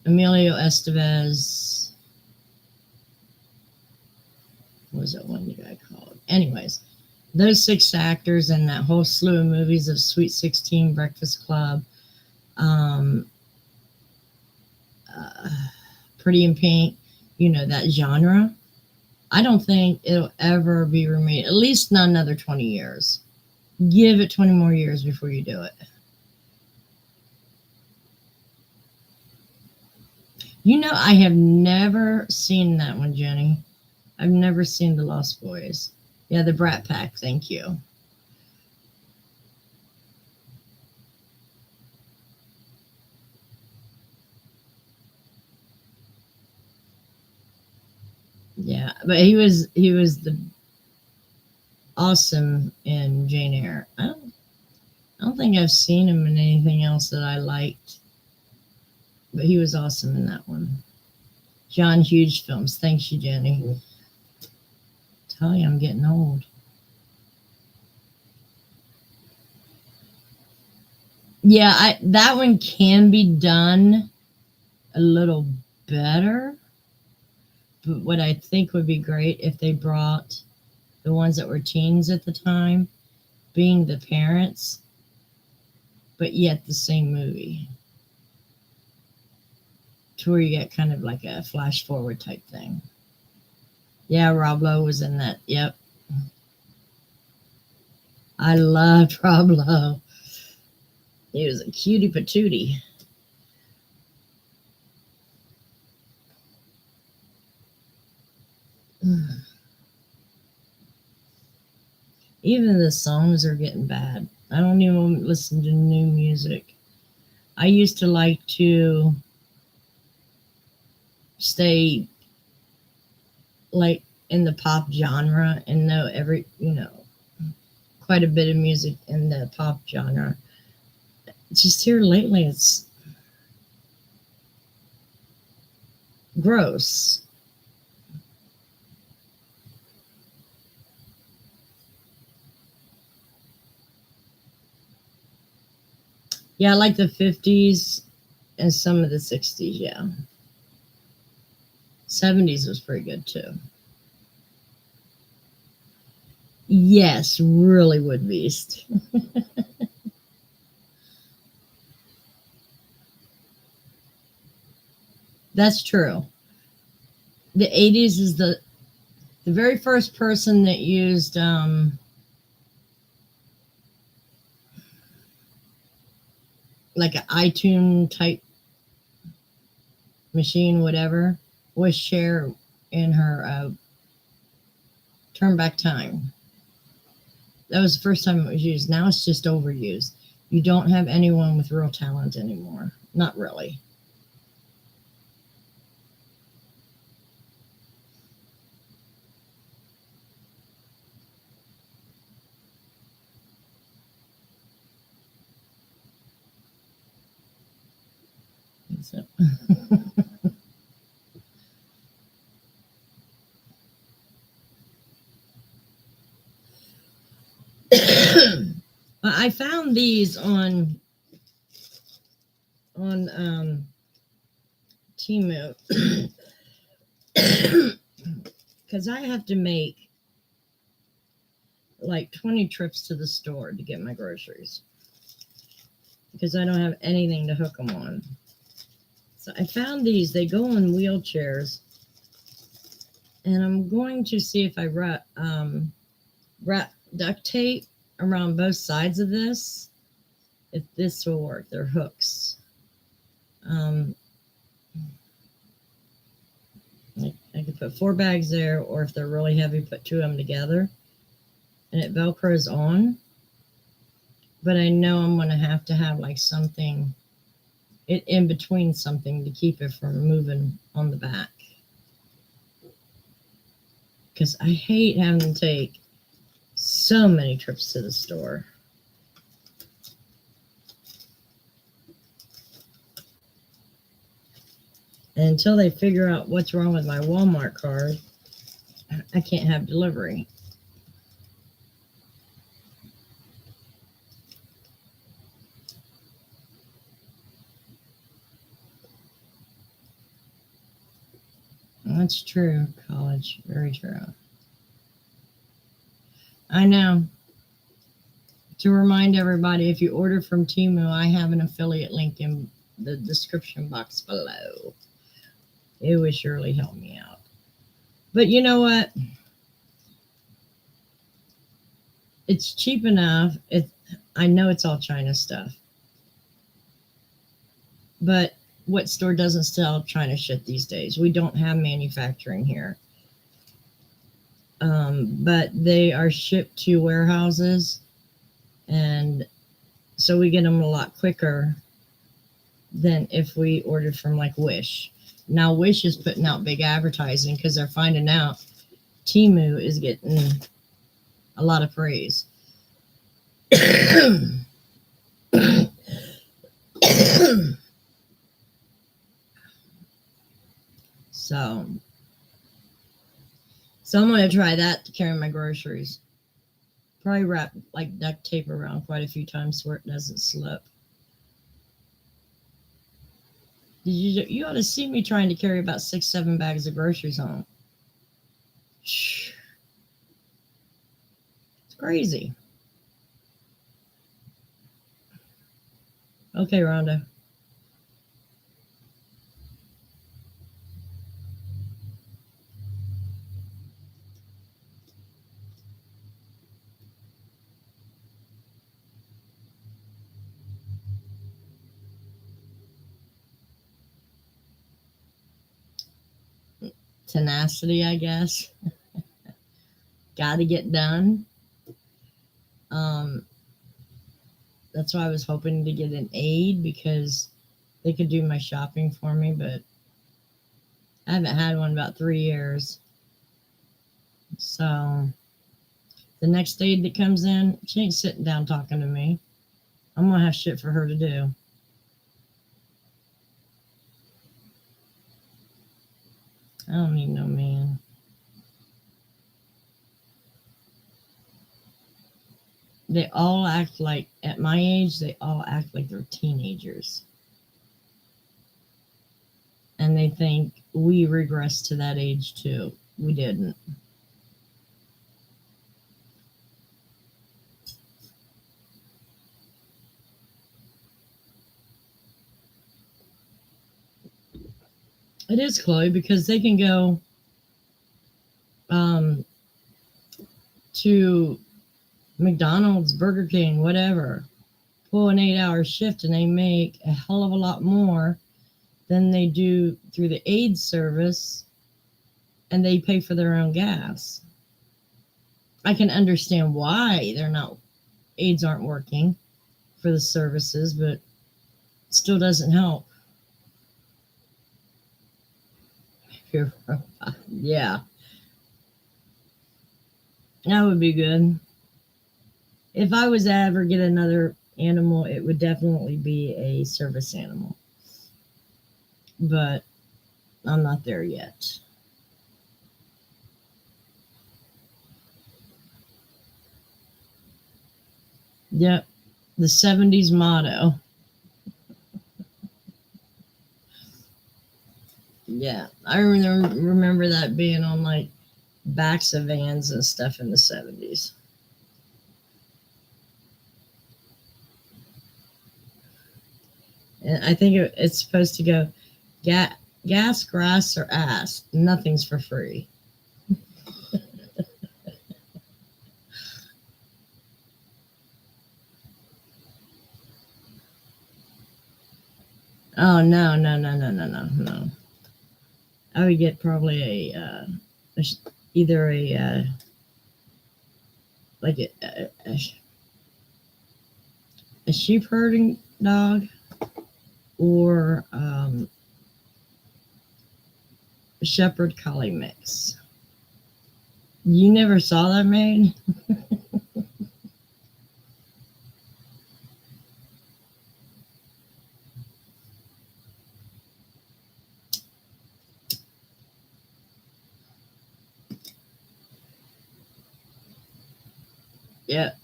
Emilio Estevez. What was that one guy called? Anyways, those 6 actors and that whole slew of movies of Sweet 16, Breakfast Club, um, Pretty in Pink, that genre. I don't think it'll ever be remade, at least not another 20 years. Give it 20 more years before you do it. I have never seen that one, Jenny. I've never seen The Lost Boys. Yeah, the Brat Pack, thank you. Yeah, but he was the awesome in Jane Eyre. I don't think I've seen him in anything else that I liked, but he was awesome in that one. John Hughes films. Thanks you, Jenny. Tell you I'm getting old. Yeah, that one can be done a little better. But what I think would be great if they brought the ones that were teens at the time, being the parents, but yet the same movie. To where you get kind of like a flash forward type thing. Yeah, Rob Lowe was in that. Yep. I loved Rob Lowe. He was a cutie patootie. Even the songs are getting bad. I don't even listen to new music. I used to like to stay like in the pop genre and know quite a bit of music in the pop genre. Just here lately, it's gross. Yeah, I like the 50s and some of the 60s, yeah. 70s was pretty good too. Yes, really Wood Beast. That's true. The 80s is the very first person that used like an iTunes type machine, whatever, was Cher in her Turn Back Time. That was the first time it was used. Now it's just overused. You don't have anyone with real talent anymore. Not really. So. I found these on Temu because I have to make like 20 trips to the store to get my groceries because I don't have anything to hook them on. So I found these. They go in wheelchairs, and I'm going to see if I wrap duct tape around both sides of this, if this will work. They're hooks. I could put 4 bags there, or if they're really heavy, put 2 of them together, and it velcros on. But I know I'm going to have like something it in between something to keep it from moving on the back. Because I hate having to take so many trips to the store. And until they figure out what's wrong with my Walmart card, I can't have delivery. That's true, college. Very true. I know. To remind everybody, if you order from Temu, I have an affiliate link in the description box below. It would surely help me out. But you know what? It's cheap enough. I know it's all China stuff. But what store doesn't sell China shit these days? We don't have manufacturing here. But they are shipped to warehouses, and so we get them a lot quicker than if we ordered from like Wish. Now Wish is putting out big advertising because they're finding out Temu is getting a lot of praise. So I'm going to try that to carry my groceries. Probably wrap like duct tape around quite a few times so it doesn't slip. You ought to see me trying to carry about 6-7 bags of groceries home. It's crazy. Okay, Rhonda. Tenacity, I guess. Got to get done. That's why I was hoping to get an aide because they could do my shopping for me, but I haven't had one about 3 years. So the next aide that comes in, she ain't sitting down talking to me. I'm going to have shit for her to do. I don't need no man. They all act like, at my age, they all act like they're teenagers. And they think we regressed to that age too. We didn't. It is, Chloe, because they can go to McDonald's, Burger King, whatever, pull an 8-hour shift, and they make a hell of a lot more than they do through the aid service, and they pay for their own gas. I can understand why aides aren't working for the services, but it still doesn't help. Yeah. That would be good. If I was to ever get another animal, it would definitely be a service animal. But I'm not there yet. Yep. The 70s motto. Yeah. I remember that being on like backs of vans and stuff in the 70s. And I think it's supposed to go gas, grass, or ass. Nothing's for free. Oh, no. I would get probably either a like a sheep herding dog or Shepherd Collie mix. You never saw that made? Yep,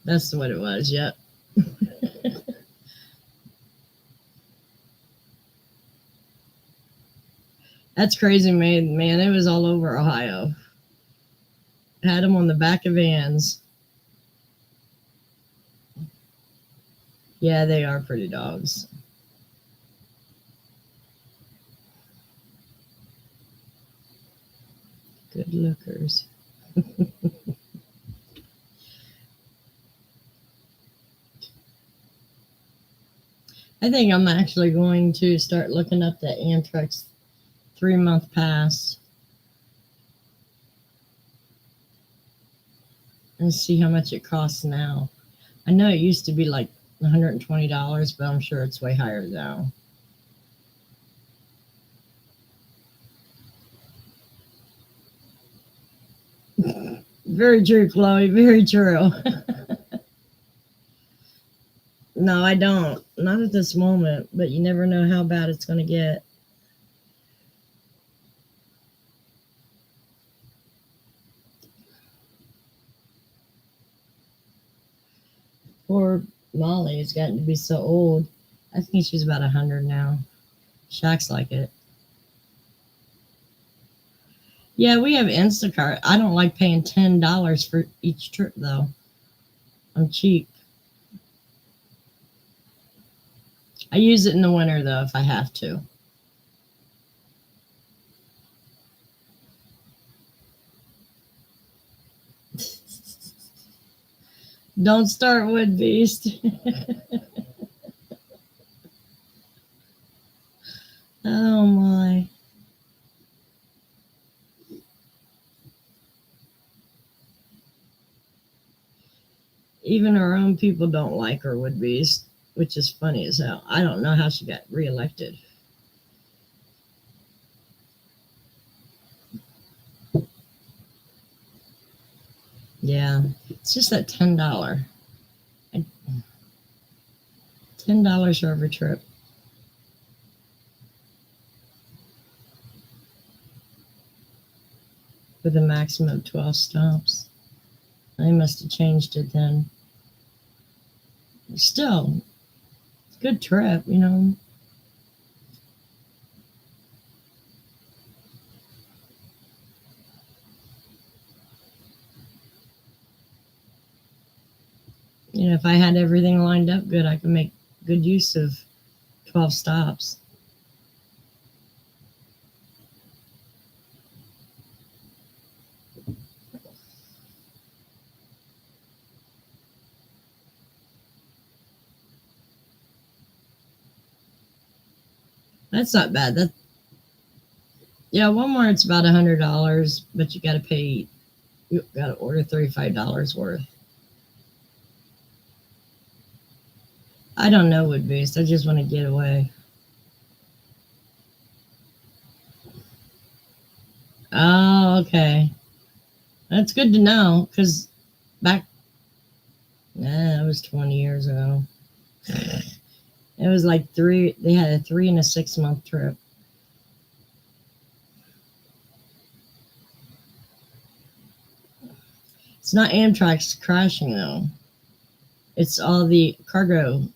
that's what it was. Yep. That's crazy made, man. It was all over Ohio. Had them on the back of vans. Yeah, they are pretty dogs. Good lookers. I think I'm actually going to start looking up the Amtrak's 3-month pass and see how much it costs now. I know it used to be like $120, but I'm sure it's way higher now. Very true, Chloe. Very true. No, I don't. Not at this moment, but you never know how bad it's going to get. Poor Molly has gotten to be so old. I think she's about 100 now. She acts like it. Yeah, we have Instacart. I don't like paying $10 for each trip, though. I'm cheap. I use it in the winter, though, if I have to. Don't start, Wood Beast. Oh, my. Even our own people don't like her, Wood Beast, which is funny as hell. I don't know how she got reelected. Yeah, it's just that $10. $10 for every trip. With a maximum of 12 stops. They must have changed it then. Still, good trip, you know. You know, if I had everything lined up good, I could make good use of 12 stops. That's not bad. That Yeah, Walmart's about $100, but you got to pay. You got to order $35 worth. I don't know Wood Beast. I just want to get away. Oh, okay. That's good to know because back, it was 20 years ago. It was like they had a 3 and a 6 month trip. It's not Amtrak's crashing though. It's all the cargo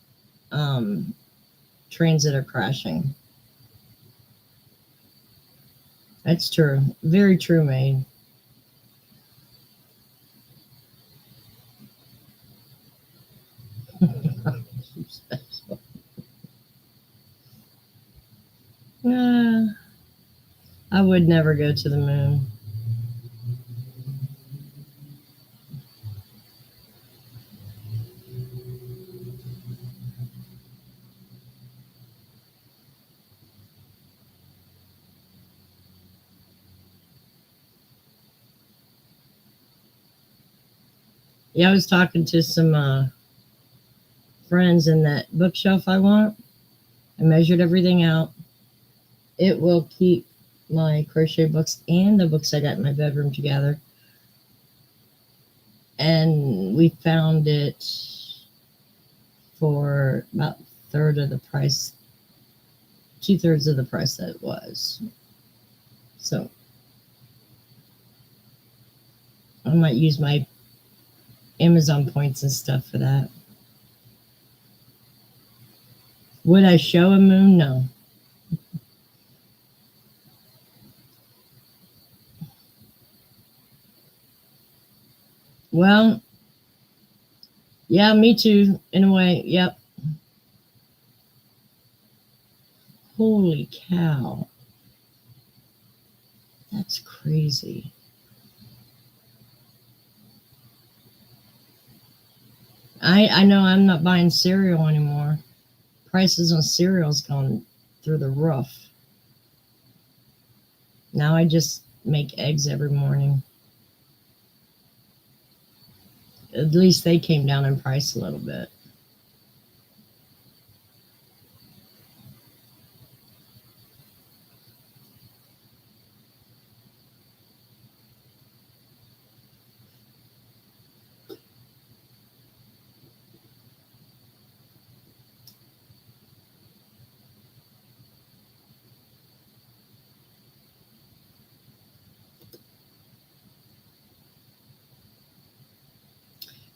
trains that are crashing. That's true. Very true, Maid. I would never go to the moon. Yeah, I was talking to some friends, in that bookshelf I want, I measured everything out. It will keep my crochet books and the books I got in my bedroom together. And we found it for about third of the price, 2/3 of the price that it was. So I might use my Amazon points and stuff for that. Would I show a moon? No. Well, yeah, me too, in a way. Yep. Holy cow. That's crazy. I know I'm not buying cereal anymore. Prices on cereal's gone through the roof. Now I just make eggs every morning. At least they came down in price a little bit.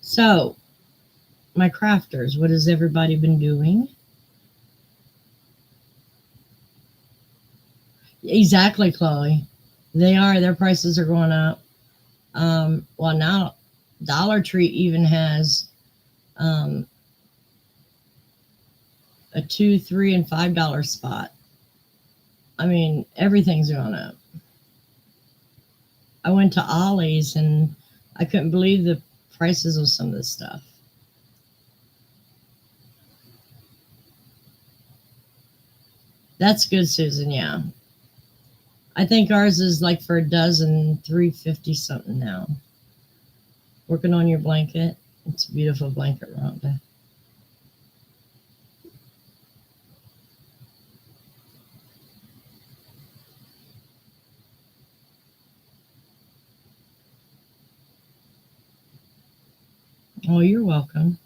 So, my crafters, what has everybody been doing? Exactly, Chloe. They are. Their prices are going up. Well, now Dollar Tree even has um, a $2, $3, and $5 spot. I mean, everything's going up. I went to Ollie's and I couldn't believe the prices of some of this stuff. That's good, Susan. Yeah, I think ours is like for a dozen, 350 something now. Working on your blanket. It's a beautiful blanket, Rhonda. Oh, you're welcome.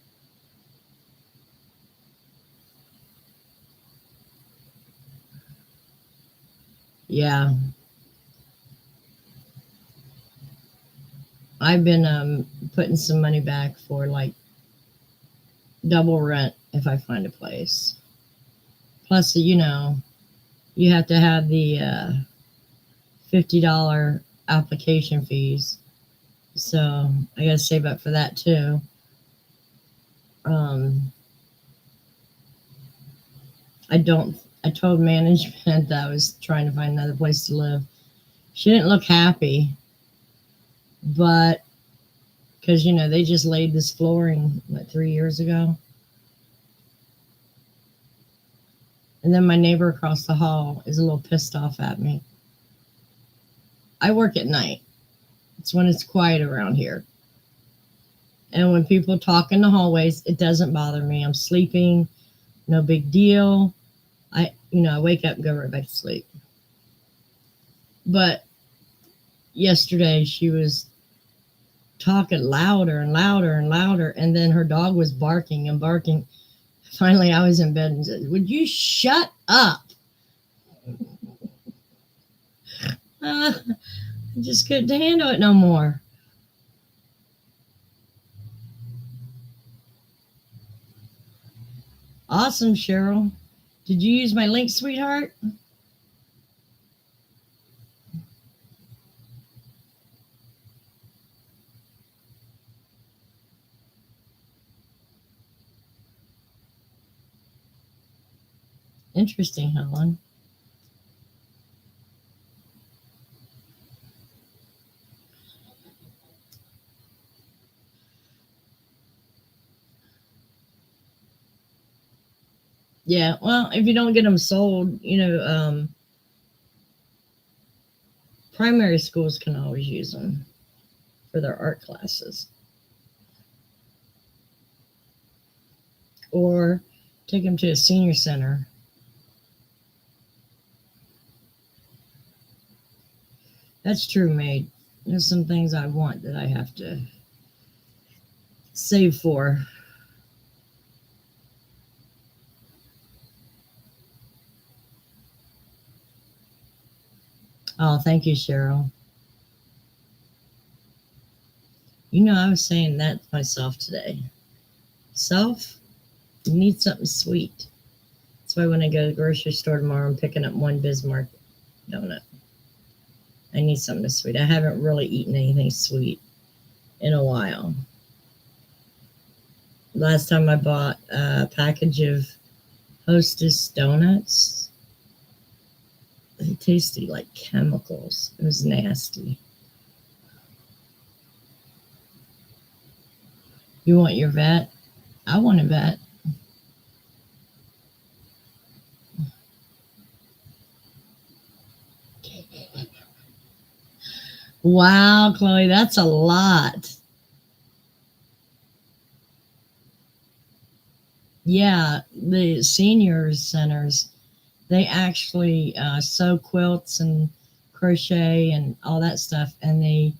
Yeah, I've been putting some money back for like double rent if I find a place. Plus, you have to have the $50 application fees. So I got to save up for that too. Um, I don't. I told management that I was trying to find another place to live. She didn't look happy, but because they just laid this flooring 3 years ago, and then my neighbor across the hall is a little pissed off at me. I work at night. It's when it's quiet around here, and when people talk in the hallways, it doesn't bother me. I'm sleeping, no big deal. I wake up and go right back to sleep. But yesterday she was talking louder and louder and louder, and then her dog was barking and barking. Finally, I was in bed and said, "Would you shut up?" I just couldn't handle it no more. Awesome, Cheryl. Did you use my link, sweetheart? Interesting, Helen. Yeah, well, if you don't get them sold, primary schools can always use them for their art classes. or take them to a senior center. That's true, mate. There's some things I want that I have to save for. Oh, thank you, Cheryl. I was saying that to myself today. Self, you need something sweet. That's why when I go to the grocery store tomorrow, I'm picking up one Bismarck donut. I need something sweet. I haven't really eaten anything sweet in a while. Last time I bought a package of Hostess donuts, they tasted like chemicals. It was nasty. You want your vet? I want a vet. Wow, Chloe, that's a lot. Yeah, the seniors centers, they actually sew quilts and crochet and all that stuff, and they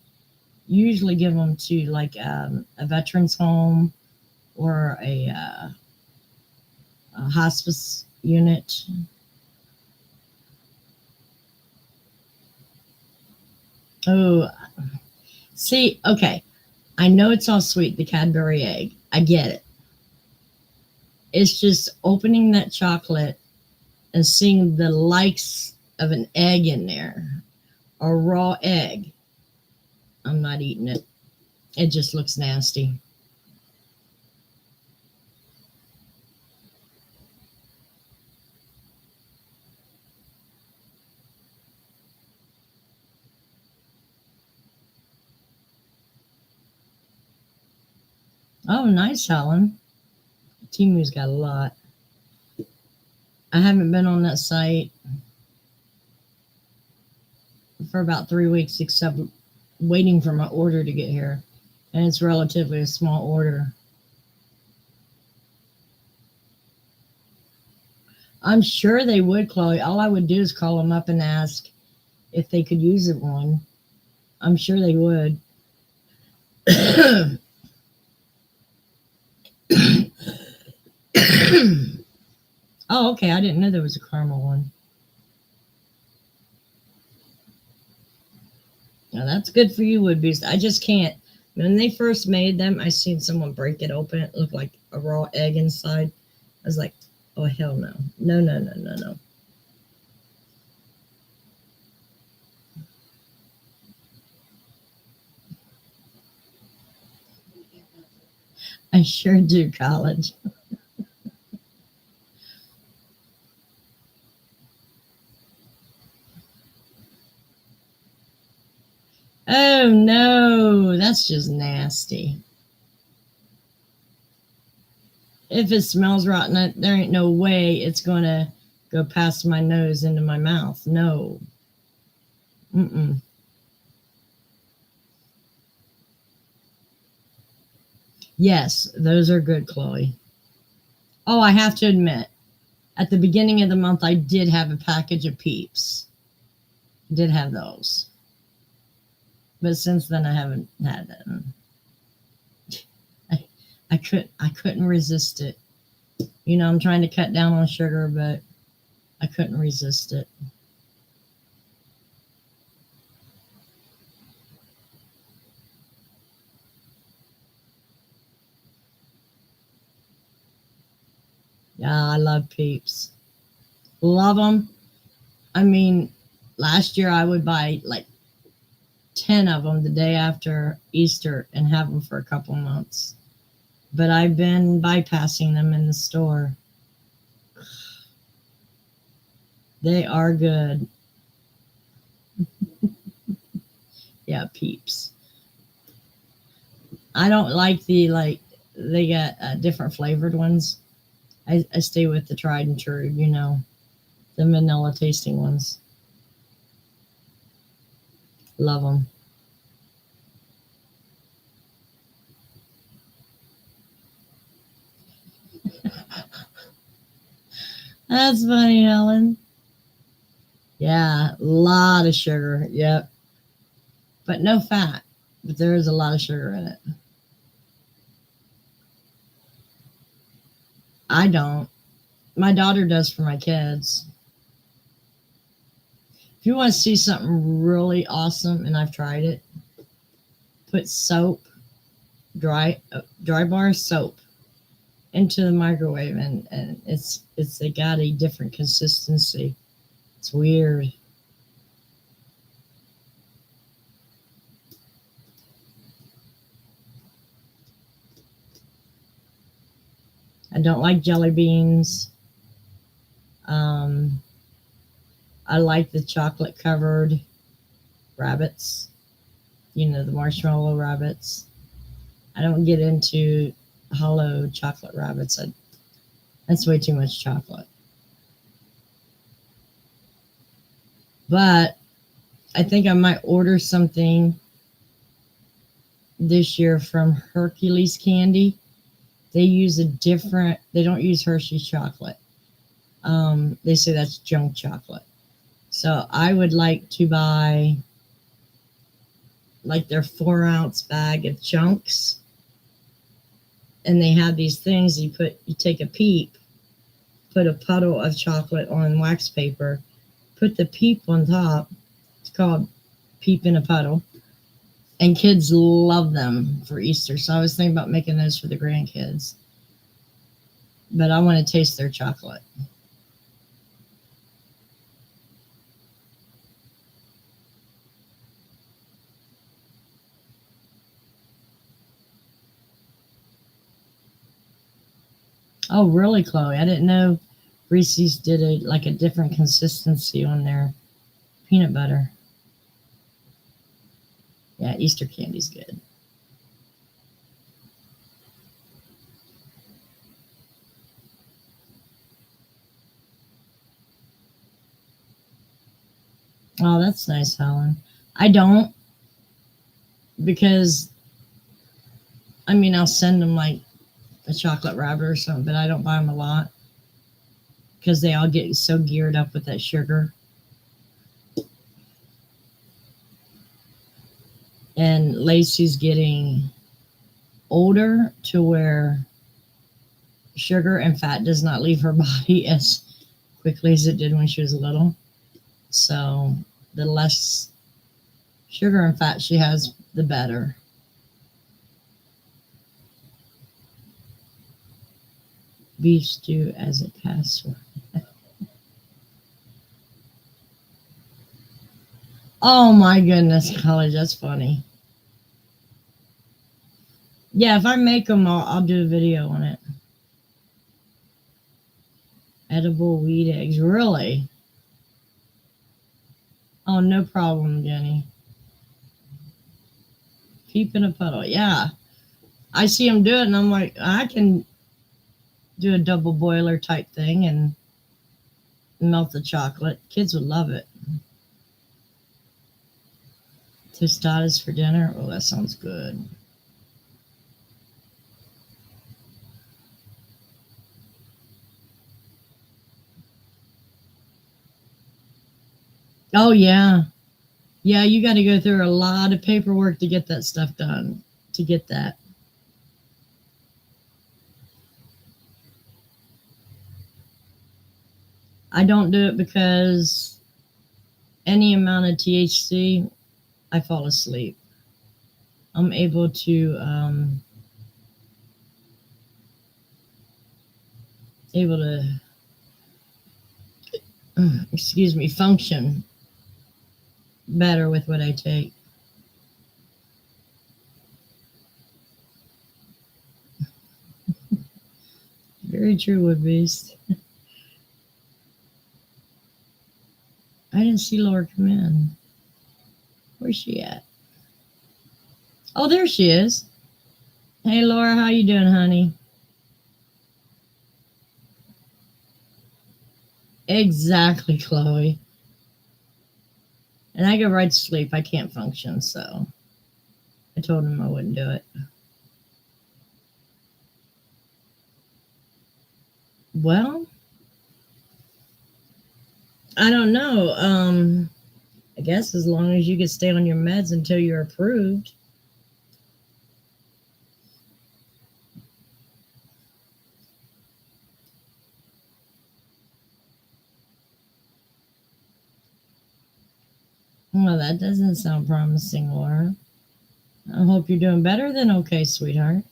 usually give them to like a veterans home or a hospice unit. Oh, see, okay. I know it's all sweet, the Cadbury egg. I get it. It's just opening that chocolate and seeing the likes of an egg in there, a raw egg. I'm not eating it. It just looks nasty. Oh, nice, Helen. Timu's got a lot. I haven't been on that site for about 3 weeks, except waiting for my order to get here. And it's relatively a small order. I'm sure they would, Chloe. All I would do is call them up and ask if they could use it one. I'm sure they would. Oh, okay. I didn't know there was a caramel one. Now that's good for you, Wood Beast. I just can't. When they first made them, I seen someone break it open. It looked like a raw egg inside. I was like, oh, hell no. No, no, no, no, no. I sure do, college. Oh, no. That's just nasty. If it smells rotten, there ain't no way it's going to go past my nose into my mouth. No. Mm-mm. Yes, those are good, Chloe. Oh, I have to admit, at the beginning of the month, I did have a package of Peeps. Did have those. But since then, I haven't had them. I couldn't resist it. I'm trying to cut down on sugar, but I couldn't resist it. Yeah, I love Peeps. Love them. I mean, last year I would buy like 10 of them the day after Easter and have them for a couple months. But I've been bypassing them in the store. They are good. Yeah, Peeps. I don't like they got different flavored ones. I stay with the tried and true, the vanilla tasting ones. Love them. That's funny, Helen. Yeah, a lot of sugar. Yep. But no fat. But there is a lot of sugar in it. I don't. My daughter does for my kids. If you want to see something really awesome, and I've tried it, put soap, dry bar soap, into the microwave, and it's they got a different consistency. It's weird. I don't like jelly beans. Um, I like the chocolate covered rabbits. You know, the marshmallow rabbits. I don't get into hollow chocolate rabbits. That's way too much chocolate. But I think I might order something this year from Hercules Candy. They don't use Hershey's chocolate. They say that's junk chocolate. So I would like to buy like their 4-ounce bag of chunks. And they have these things you take a peep, put a puddle of chocolate on wax paper, put the peep on top. It's called peep in a puddle. And kids love them for Easter. So I was thinking about making those for the grandkids. But I want to taste their chocolate. Oh, really, Chloe? I didn't know Reese's did a different consistency on their peanut butter. Yeah, Easter candy's good. Oh, that's nice, Helen. I don't because I'll send them like a chocolate rabbit or something, but I don't buy them a lot because they all get so geared up with that sugar. And Lacey's getting older to where sugar and fat does not leave her body as quickly as it did when she was little. So the less sugar and fat she has, the better. Beef stew as a password. Oh my goodness, college, that's funny. Yeah, if I make them, I'll do a video on it. Edible wheat eggs, really? Oh, no problem, Jenny. Peep in a puddle, yeah. I see them do it, and I'm like, I can do a double boiler type thing and melt the chocolate. Kids would love it. Tostadas for dinner? Oh, that sounds good. Oh, yeah. Yeah, you got to go through a lot of paperwork to get that stuff done, to get that. I don't do it because any amount of THC, I fall asleep. I'm able to excuse me, function better with what I take. Very true, Wood Beast. I didn't see Laura come in. Where's she at? Oh, there she is. Hey, Laura, how you doing, honey? Exactly, Chloe. And I go right to sleep. I can't function, so I told him I wouldn't do it. Well, I don't know. I guess as long as you can stay on your meds until you're approved. Well, that doesn't sound promising, Laura. I hope you're doing better than okay, sweetheart.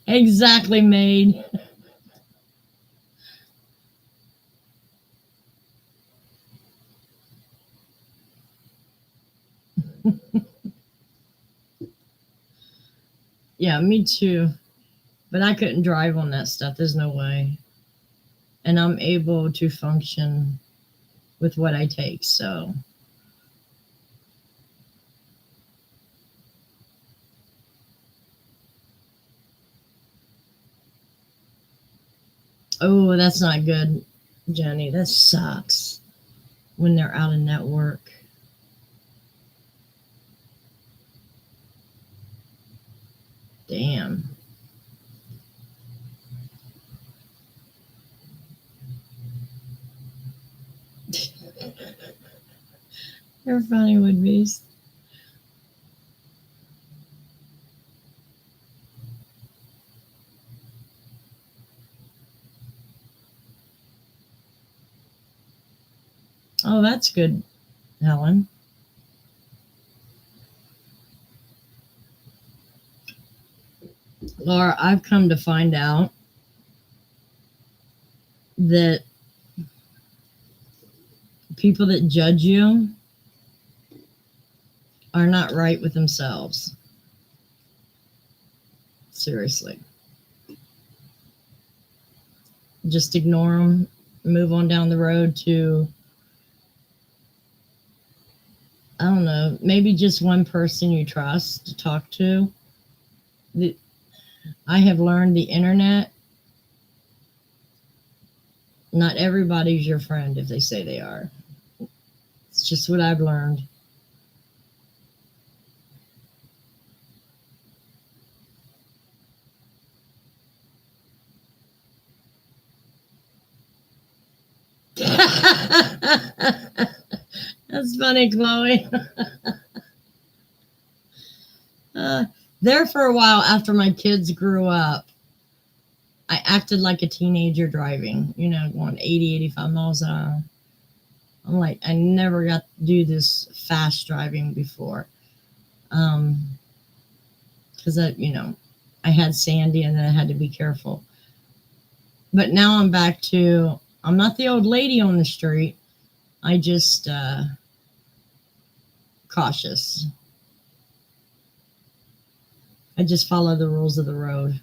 Exactly, maid. Yeah, me too. But I couldn't drive on that stuff. There's no way. And I'm able to function with what I take. So, oh, that's not good, Jenny. That sucks when they're out of network. Damn. You're funny, Woodbeast. Oh, that's good, Helen. Laura, I've come to find out that people that judge you are not right with themselves. Seriously. Just ignore them, move on down the road to, I don't know, maybe just one person you trust to talk to. I have learned the internet, not everybody's your friend if they say they are. It's just what I've learned. That's funny, Chloe. Uh, there for a while after my kids grew up, I acted like a teenager driving, going 80, 85 miles an hour. I'm like, I never got to do this fast driving before. Because I had Sandy and then I had to be careful. But now I'm back to, I'm not the old lady on the street. I just cautious. I just follow the rules of the road.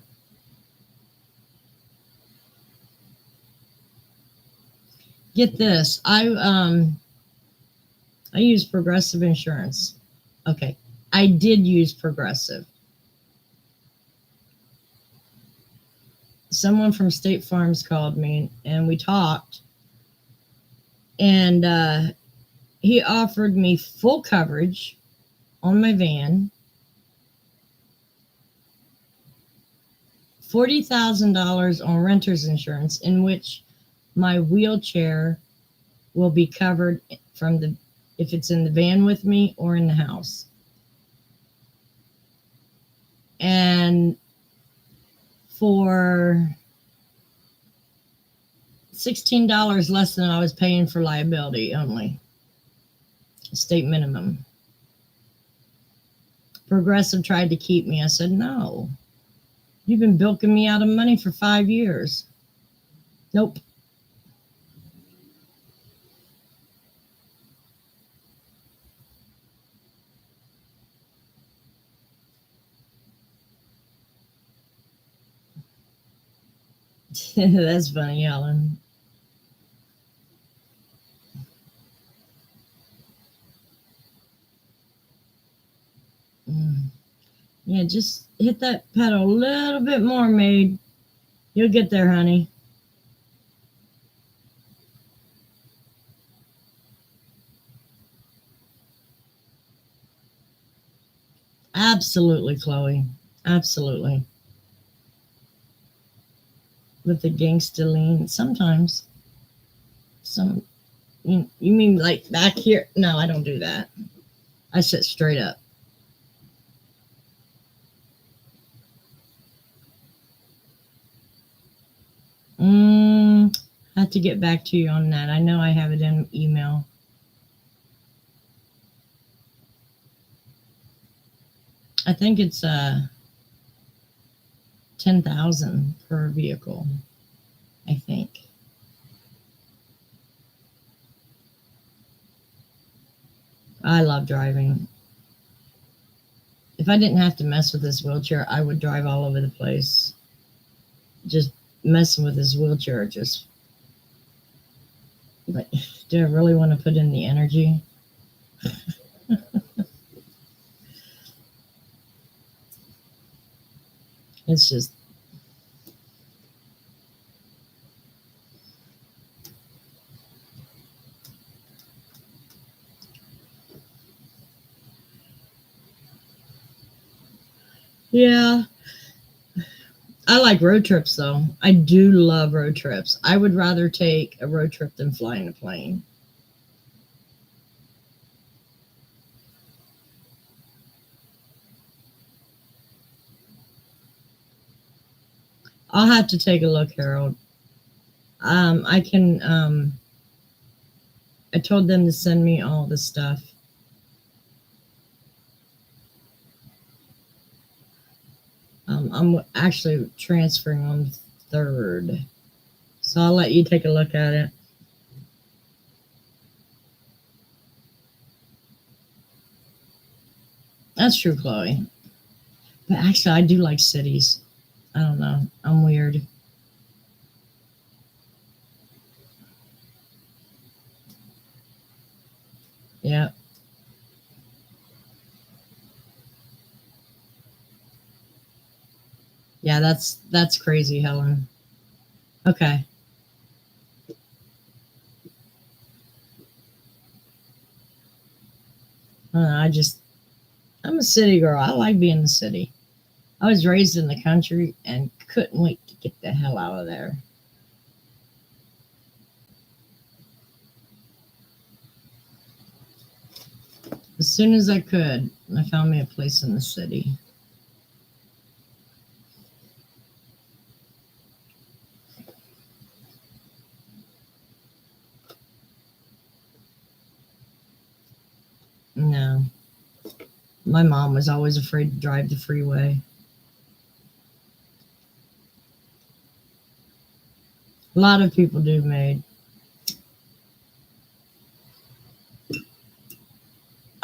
Get this, I use Progressive Insurance. Okay, I did use Progressive. Someone from State Farms called me and we talked, and he offered me full coverage on my van, $40,000 on renter's insurance, in which my wheelchair will be covered from the if it's in the van with me or in the house. And for $16 less than I was paying for liability only, state minimum. Progressive tried to keep me. I said, no, you've been bilking me out of money for 5 years. Nope. That's funny, Helen. Mm. Yeah, just hit that pedal a little bit more, maid. You'll get there, honey. Absolutely, Chloe. Absolutely. With the gangsta lean, sometimes. Some. You mean like back here? No, I don't do that. I sit straight up. I have to get back to you on that. I know I have it in email. I think it's 10,000 per vehicle. I think. I love driving. If I didn't have to mess with this wheelchair, I would drive all over the place. Just messing with this wheelchair, just like, do I really want to put in the energy? It's just, yeah. I like road trips though. I do love road trips. I would rather take a road trip than fly in a plane. I'll have to take a look, Harold. I can. I told them to send me all the stuff. I'm actually transferring on the third, so I'll let you take a look at it. That's true, Chloe. But actually, I do like cities. I don't know. I'm weird. Yeah. Yeah, that's crazy, Helen. Okay. I just I'm a city girl. I like being in the city. I was raised in the country and couldn't wait to get the hell out of there. As soon as I could, I found me a place in the city. No. My mom was always afraid to drive the freeway. A lot of people do, Maid.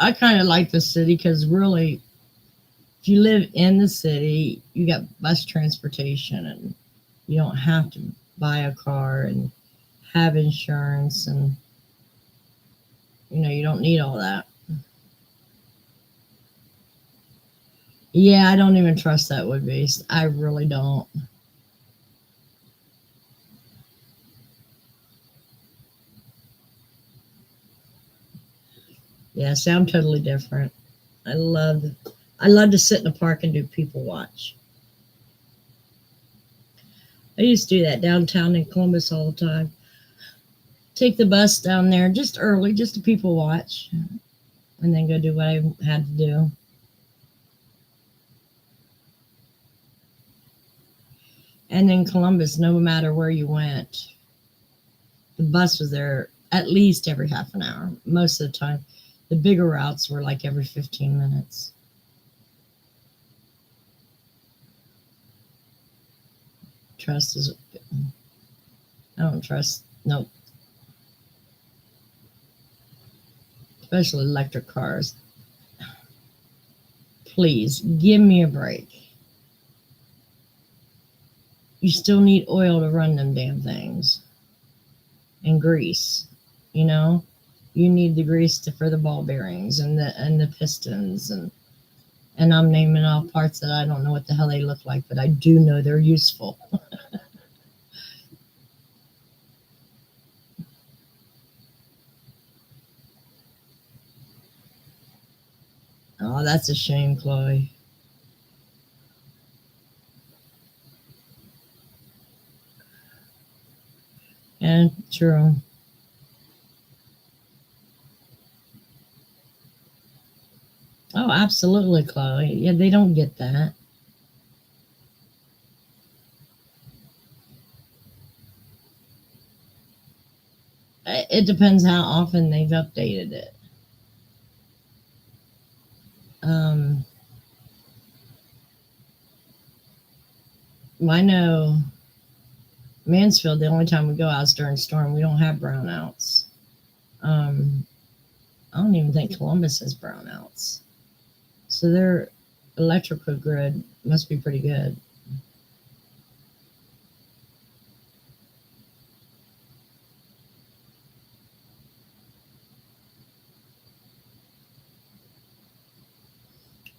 I kind of like the city because really, if you live in the city, you got bus transportation and you don't have to buy a car and have insurance and you don't need all that. Yeah, I don't even trust that would be. I really don't. Yeah, see, I'm totally different. I love I love to sit in the park and do people watch. I used to do that downtown in Columbus all the time. Take the bus down there just early, just to people watch, and then go do what I had to do. And in Columbus, no matter where you went, the bus was there at least every half an hour. Most of the time, the bigger routes were like every 15 minutes. Trust is, I don't trust, nope, especially electric cars. Please give me a break. You still need oil to run them damn things and grease, you know? You need the grease for the ball bearings and the pistons and I'm naming all parts that I don't know what the hell they look like, but I do know they're useful. Oh, that's a shame, Chloe. And true. Oh, absolutely, Chloe. Yeah, they don't get that. It depends how often they've updated it. Um, I know Mansfield, the only time we go out is during storm. We don't have brownouts. Um, I don't even think Columbus has brownouts. So their electrical grid must be pretty good.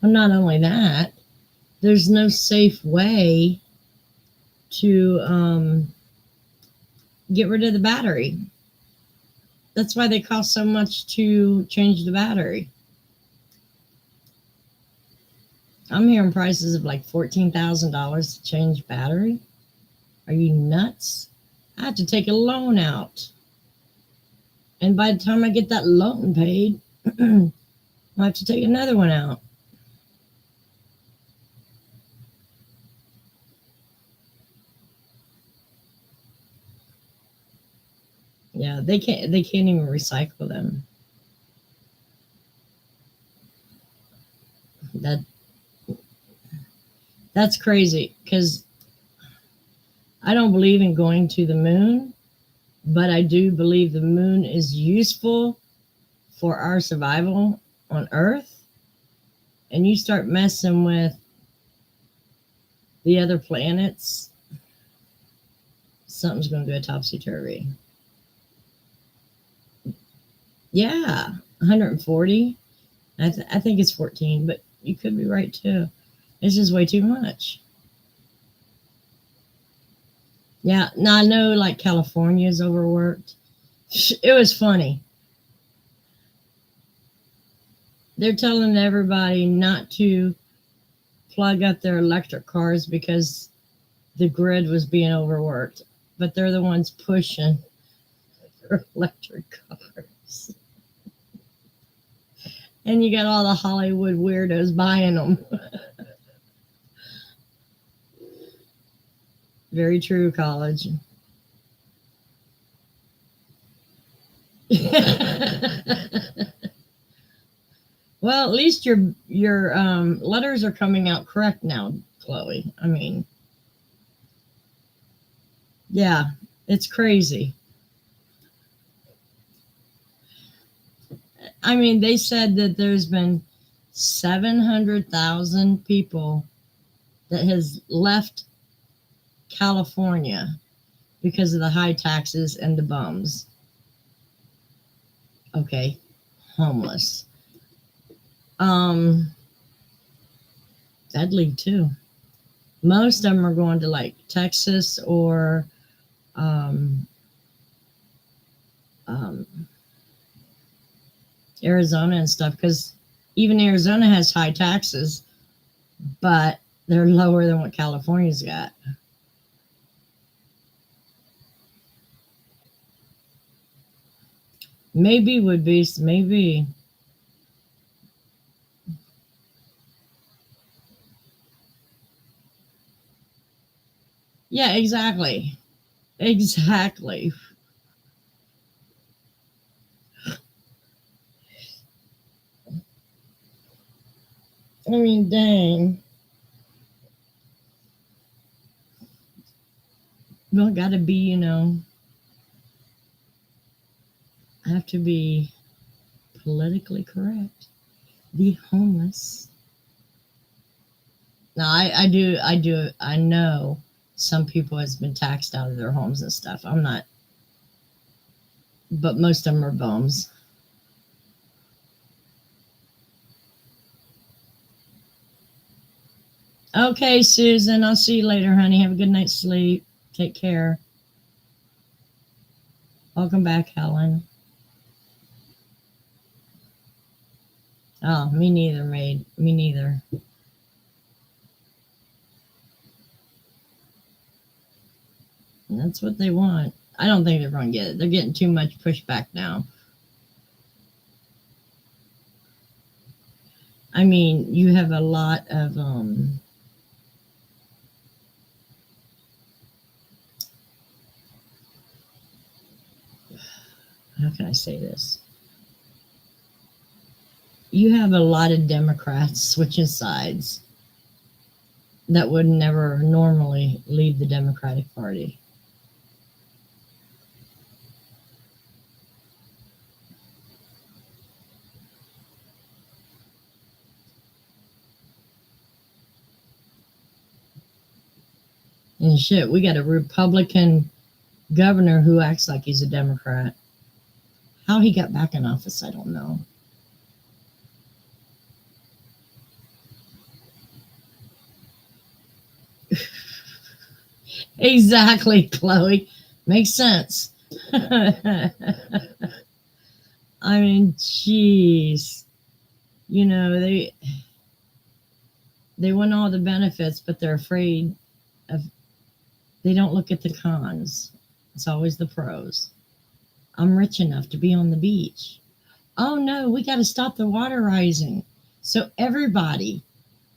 Well, not only that, there's no safe way to get rid of the battery. That's why they cost so much to change the battery. I'm hearing prices of like $14,000 to change battery. Are you nuts? I have to take a loan out. And by the time I get that loan paid, I have to take another one out. Yeah, they can't even recycle them. That that's crazy because I don't believe in going to the moon, but I do believe the moon is useful for our survival on Earth. And you start messing with the other planets, something's going to go topsy turvy. Yeah, 140. I think it's 14, but you could be right too. It's just way too much. Yeah, now I know like California is overworked. It was funny. They're telling everybody not to plug up their electric cars because the grid was being overworked, but they're the ones pushing their electric cars. And you got all the Hollywood weirdos buying them. Very true, college. Well, at least your letters are coming out correct now, Chloe. I mean, yeah, it's crazy. I mean, they said that there's been 700,000 people that has left California because of the high taxes and the bums. Okay, homeless. Um, Deadly too. Most of them are going to like Texas or um, um, Arizona and stuff because even Arizona has high taxes, but they're lower than what California's got. Maybe would be, maybe. Yeah, exactly. Exactly. I mean, dang. Well, gotta be, I have to be politically correct. The homeless. No, I know some people has been taxed out of their homes and stuff. I'm not, but most of them are bums. Okay, Susan, I'll see you later, honey. Have a good night's sleep. Take care. Welcome back, Helen. Oh, me neither, maid. Me neither. And that's what they want. I don't think they're going to get it. They're getting too much pushback now. I mean, you have a lot of how can I say this? You have a lot of Democrats switching sides that would never normally leave the Democratic Party. And shit, we got a Republican governor who acts like he's a Democrat. How he got back in office, I don't know. Exactly, Chloe. Makes sense. I mean, jeez. You know, they want all the benefits, but they're afraid of. They don't look at the cons. It's always the pros. I'm rich enough to be on the beach. Oh no, we got to stop the water rising. So everybody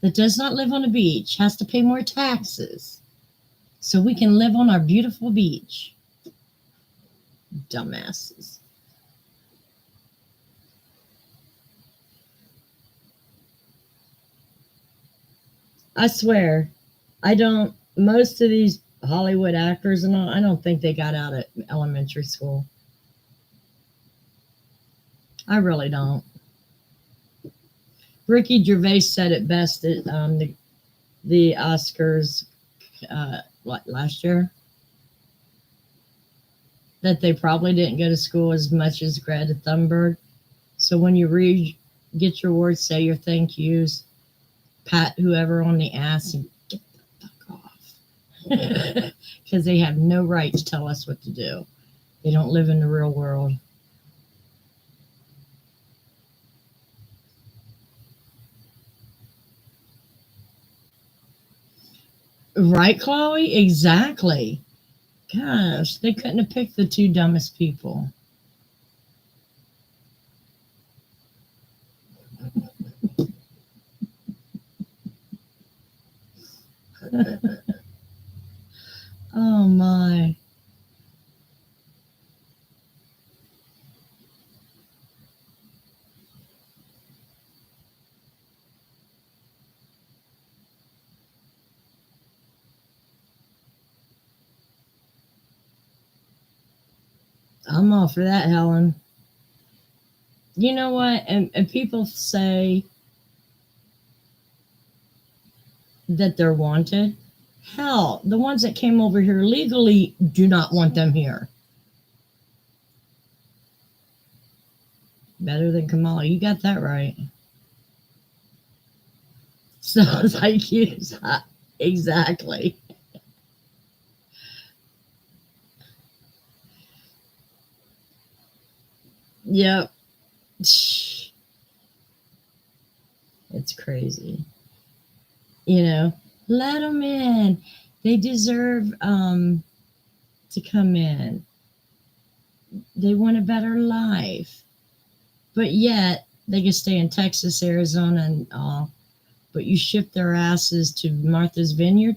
that does not live on a beach has to pay more taxes so we can live on our beautiful beach. Dumbasses. I swear, I don't, most of these Hollywood actors and all, I don't think they got out at elementary school. I really don't. Ricky Gervais said it best at the Oscars, last year, that they probably didn't go to school as much as Greta Thunberg. So when you get your words, say your thank yous, pat whoever on the ass, and get the fuck off. Because they have no right to tell us what to do. They don't live in the real world. Right, Chloe? Exactly. Gosh, they couldn't have picked the two dumbest people. Oh my. I'm all for that, Helen. You know what? And people say that they're wanted. Hell, the ones that came over here legally do not want them here. Better than Kamala. You got that right. So thank you. Exactly. Yep. It's crazy. You know, let them in. They deserve to come in. They want a better life. But yet, they can stay in Texas, Arizona, and all. But you ship their asses to Martha's Vineyard.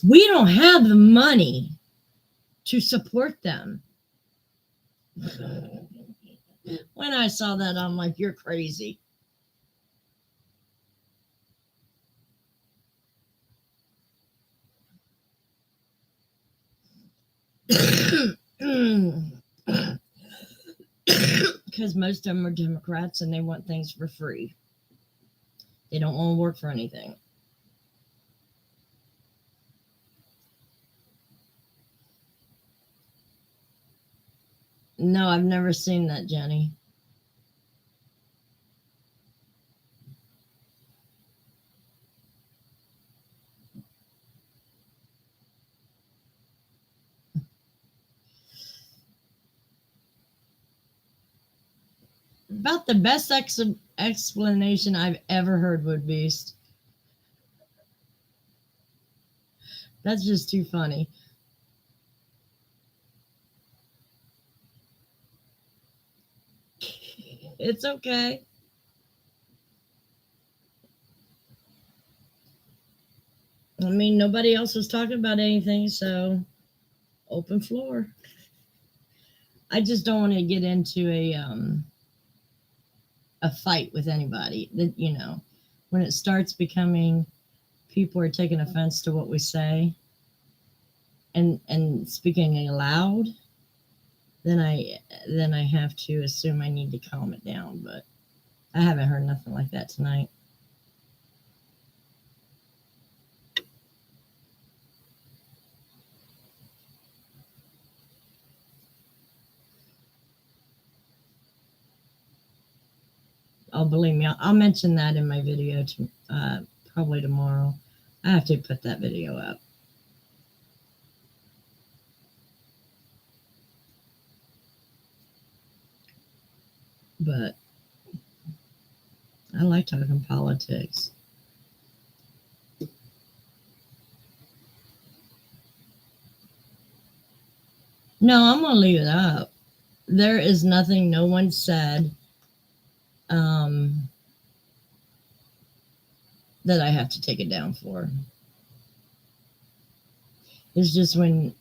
We don't have the money to support them. When I saw that, I'm like, you're crazy. Because most of them are Democrats and they want things for free. They don't want to work for anything. No, I've never seen that, Jenny. About the best explanation I've ever heard, Wood Beast. That's just too funny. It's okay. I mean, nobody else was talking about anything, so open floor. I just don't want to get into a fight with anybody. That when it starts becoming people are taking offense to what we say and speaking aloud, then I have to assume I need to calm it down. But I haven't heard nothing like that tonight. Oh, believe me, I'll mention that in my video probably tomorrow. I have to put that video up. But I like talking politics. No, I'm going to leave it up. There is nothing no one said that I have to take it down for. It's just when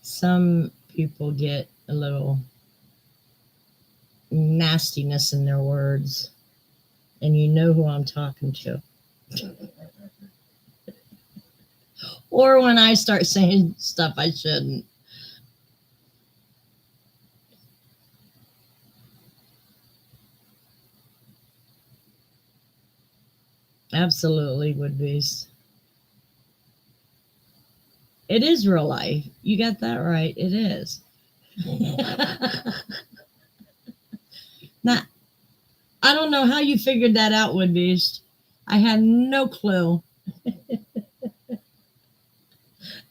some people get a little nastiness in their words, and you know who I'm talking to. Or when I start saying stuff I shouldn't. Absolutely would be. It is real life. You got that right. It is. Now, I don't know how you figured that out, Woodbeast. I had no clue.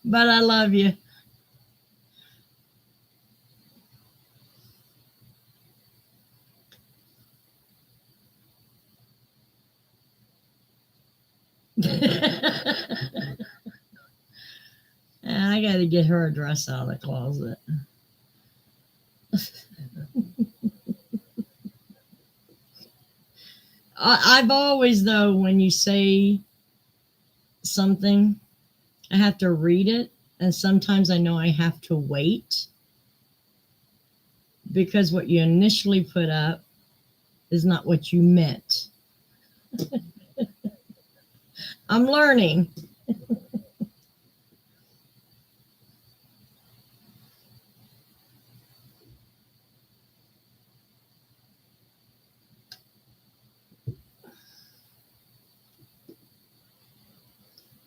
But I love you. I got to get her a dress out of the closet. I've always, though, when you say something, I have to read it, and sometimes I know I have to wait because what you initially put up is not what you meant. I'm learning.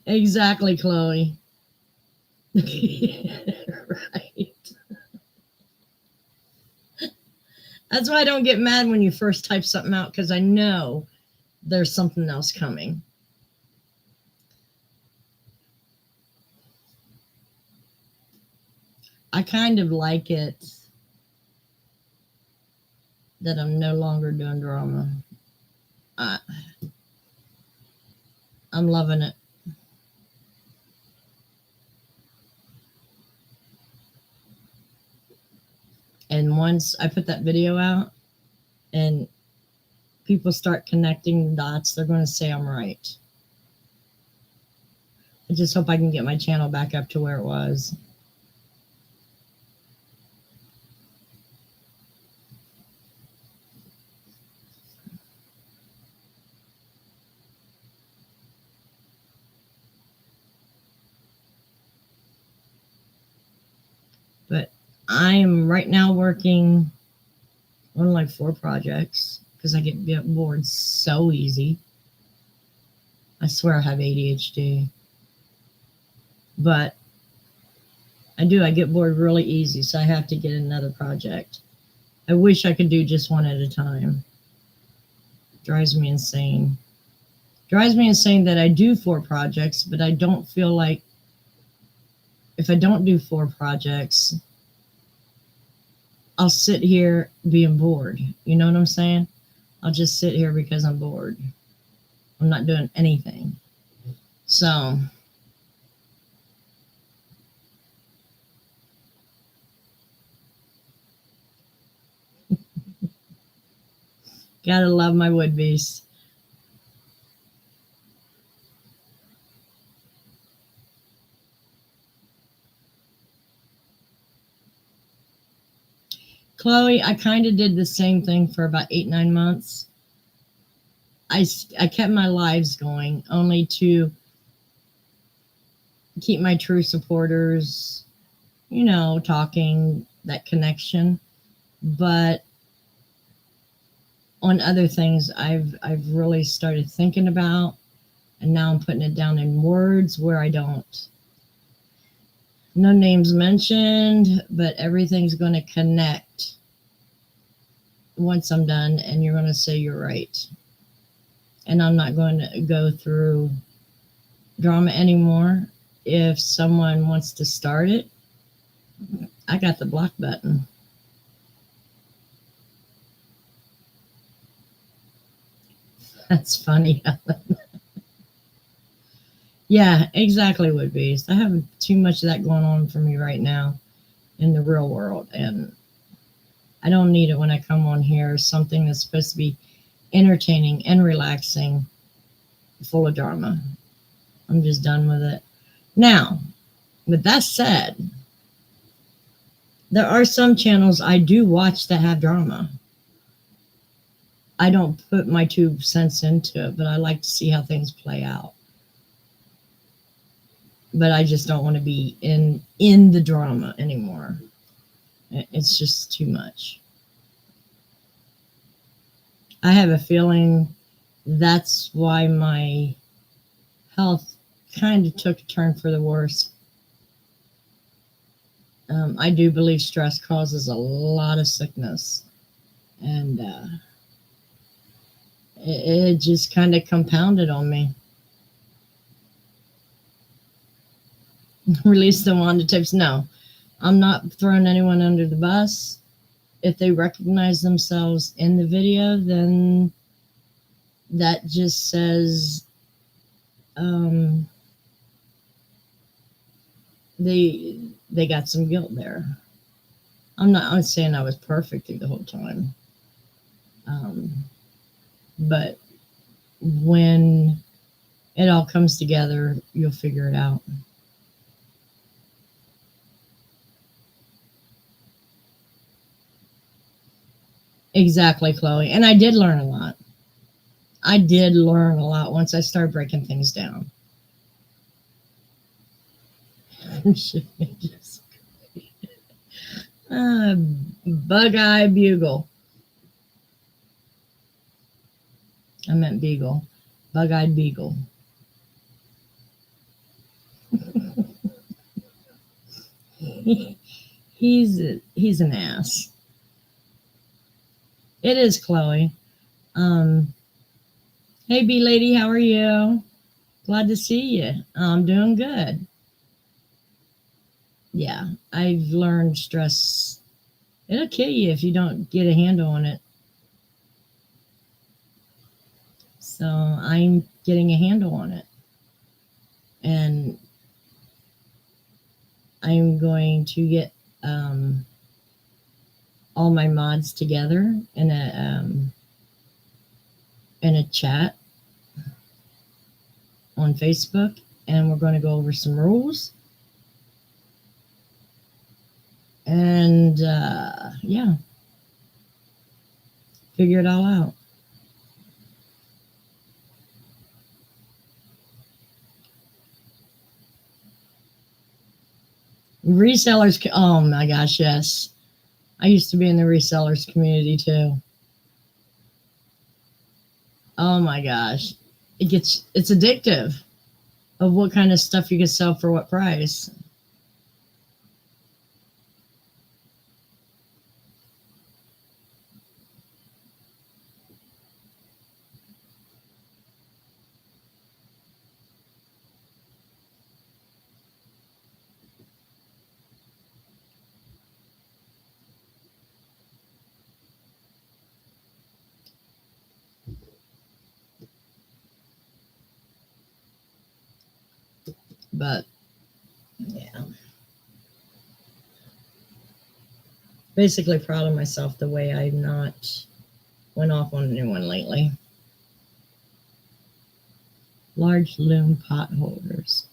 Exactly, Chloe. Right. That's why I don't get mad when you first type something out, because I know there's something else coming. I kind of like it that I'm no longer doing drama. I'm loving it. And once I put that video out and people start connecting the dots, they're going to say I'm right. I just hope I can get my channel back up to where it was. But I'm right now working on like 4 projects because I get bored so easy. I swear I have ADHD. But I get bored really easy, so I have to get another project. I wish I could do just one at a time. Drives me insane. Drives me insane that I do 4 projects, but I don't feel like if I don't do 4 projects, I'll sit here being bored. You know what I'm saying? I'll just sit here because I'm bored. I'm not doing anything. So, gotta love my would-be's. Chloe, I kind of did the same thing for about 8, 9 months. I kept my lives going only to keep my true supporters, talking, that connection. But on other things, I've really started thinking about, and now I'm putting it down in words where I don't. No names mentioned, but everything's going to connect once I'm done, and you're going to say you're right. And I'm not going to go through drama anymore. If someone wants to start it, I got the block button. That's funny. Yeah, exactly, would be. I have too much of that going on for me right now in the real world, and I don't need it when I come on here. Something that's supposed to be entertaining and relaxing, full of drama. I'm just done with it. Now, with that said, there are some channels I do watch that have drama. I don't put my 2 cents into it, but I like to see how things play out. But I just don't want to be in the drama anymore. It's just too much. I have a feeling that's why my health kind of took a turn for the worse. I do believe stress causes a lot of sickness, and it just kind of compounded on me. Release the Wanda tips. No, I'm not throwing anyone under the bus. If they recognize themselves in the video, then that just says they got some guilt there. I'm saying I was perfect through the whole time, but when it all comes together, you'll figure it out. Exactly, Chloe. And I did learn a lot. I did learn a lot once I started breaking things down. Bug-eye bugle. I meant beagle. Bug-eyed beagle. He's an ass. It is, Chloe. Hey, B lady, how are you? Glad to see you. I'm doing good. Yeah, I've learned stress. It'll kill you if you don't get a handle on it. So I'm getting a handle on it. And I'm going to get all my mods together in a chat on Facebook, and we're going to go over some rules. And yeah, figure it all out. Resellers, oh my gosh, yes. I used to be in the resellers community too. Oh my gosh. It's addictive of what kind of stuff you can sell for what price. But yeah, basically proud of myself the way I've not went off on anyone lately. Large loom pot holders.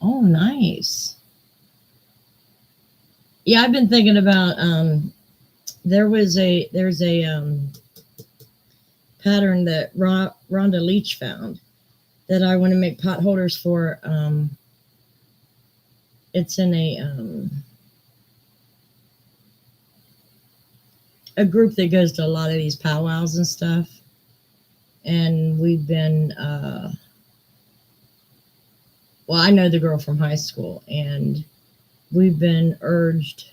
Oh, nice. Yeah, I've been thinking about there's a pattern that Rhonda Leach found that I want to make pot holders for. It's in a group that goes to a lot of these powwows and stuff, and we've been well, I know the girl from high school, and we've been urged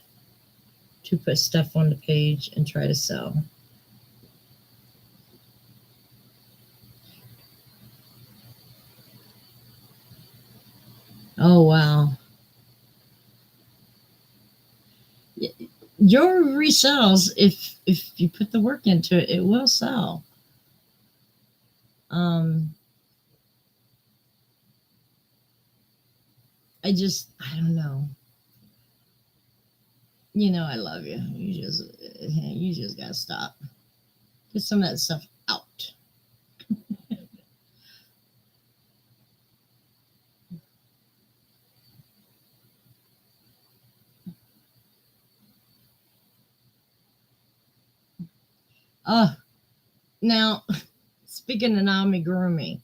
to put stuff on the page and try to sell. Oh wow. Jewelry sells if you put the work into it, it will sell. Um I don't know. You know I love you. You just gotta stop. Get some of that stuff out. Oh, now speaking of amigurumi,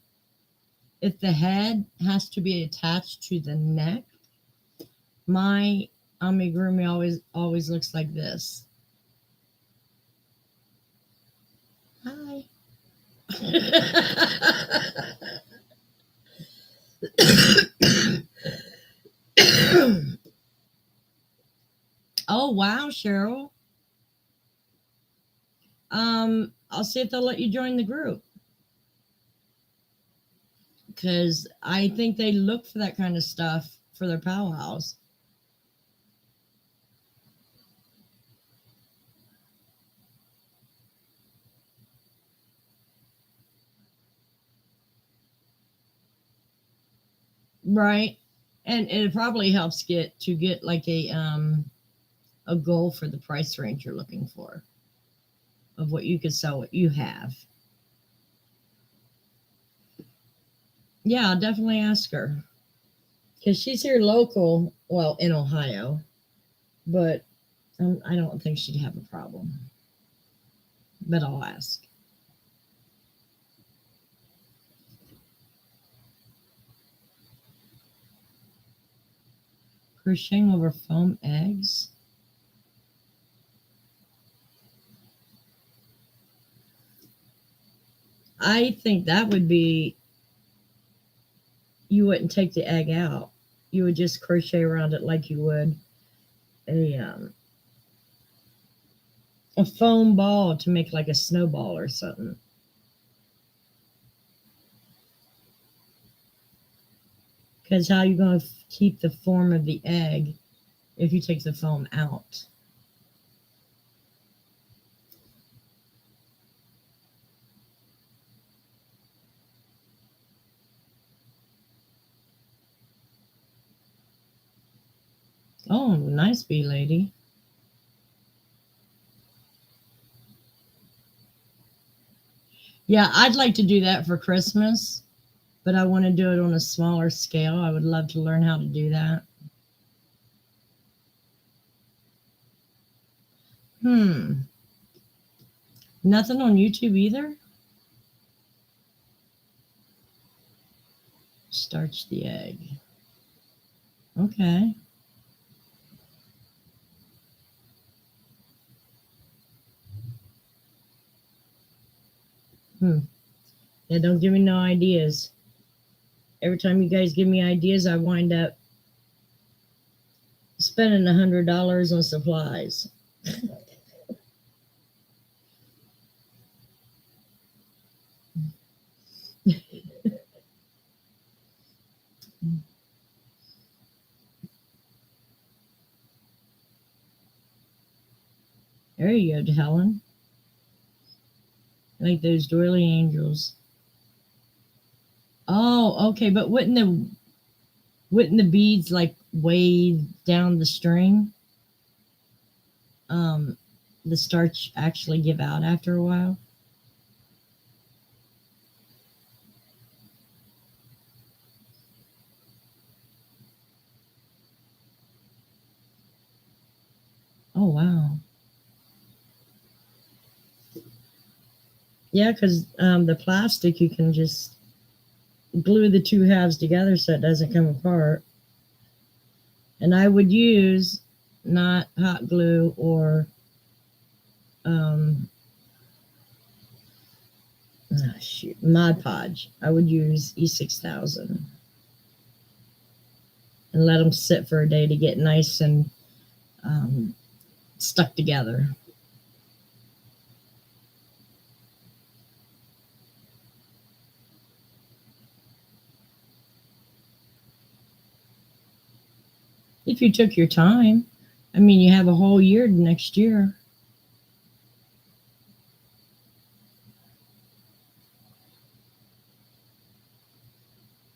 if the head has to be attached to the neck, my amigurumi always looks like this. Hi. Oh wow, Cheryl. I'll see if they'll let you join the group because I think they look for that kind of stuff for their powwows. Right. And it probably helps get like a goal for the price range you're looking for of what you could sell what you have. Yeah, I'll definitely ask her because she's here local, well, in Ohio, but I don't think she'd have a problem. But I'll ask. Crocheting over foam eggs. I think that would be, you wouldn't take the egg out. You would just crochet around it like you would a foam ball to make like a snowball or something. Because how you going to keep the form of the egg if you take the foam out? Oh, nice bee lady. Yeah, I'd like to do that for Christmas, but I want to do it on a smaller scale. I would love to learn how to do that. Hmm. Nothing on YouTube either? Starch the egg. Okay. Hmm. Yeah, don't give me no ideas. Every time you guys give me ideas, I wind up spending $100 on supplies. There you go, Helen. Like those doily angels. Oh, okay, but wouldn't wouldn't the beads like weigh down the string? Um, the starch actually give out after a while. Oh wow. Yeah, because the plastic you can just glue the two halves together so it doesn't come apart. And I would use not hot glue or um, Mod Podge. I would use E6000 and let them sit for a day to get nice and um, stuck together. If you took your time, I mean, you have a whole year next year.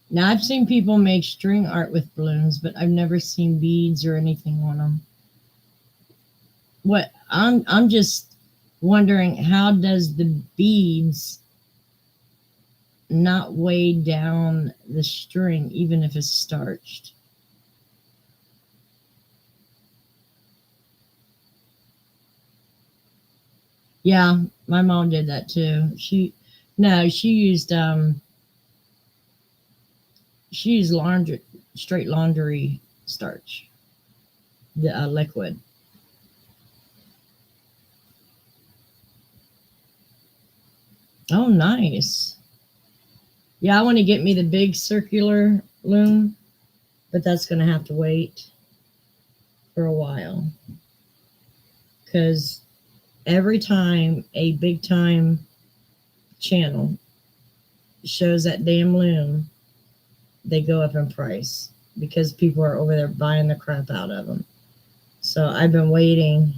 Now, I've seen people make string art with balloons, but I've never seen beads or anything on them. What I'm just wondering, how does the beads not weigh down the string even if it's starched? Yeah, my mom did that too. No, she used laundry, straight laundry starch, the liquid. Oh, nice. Yeah, I want to get me the big circular loom, but that's going to have to wait for a while because every time a big time channel shows that damn loom, they go up in price because people are over there buying the crap out of them. So I've been waiting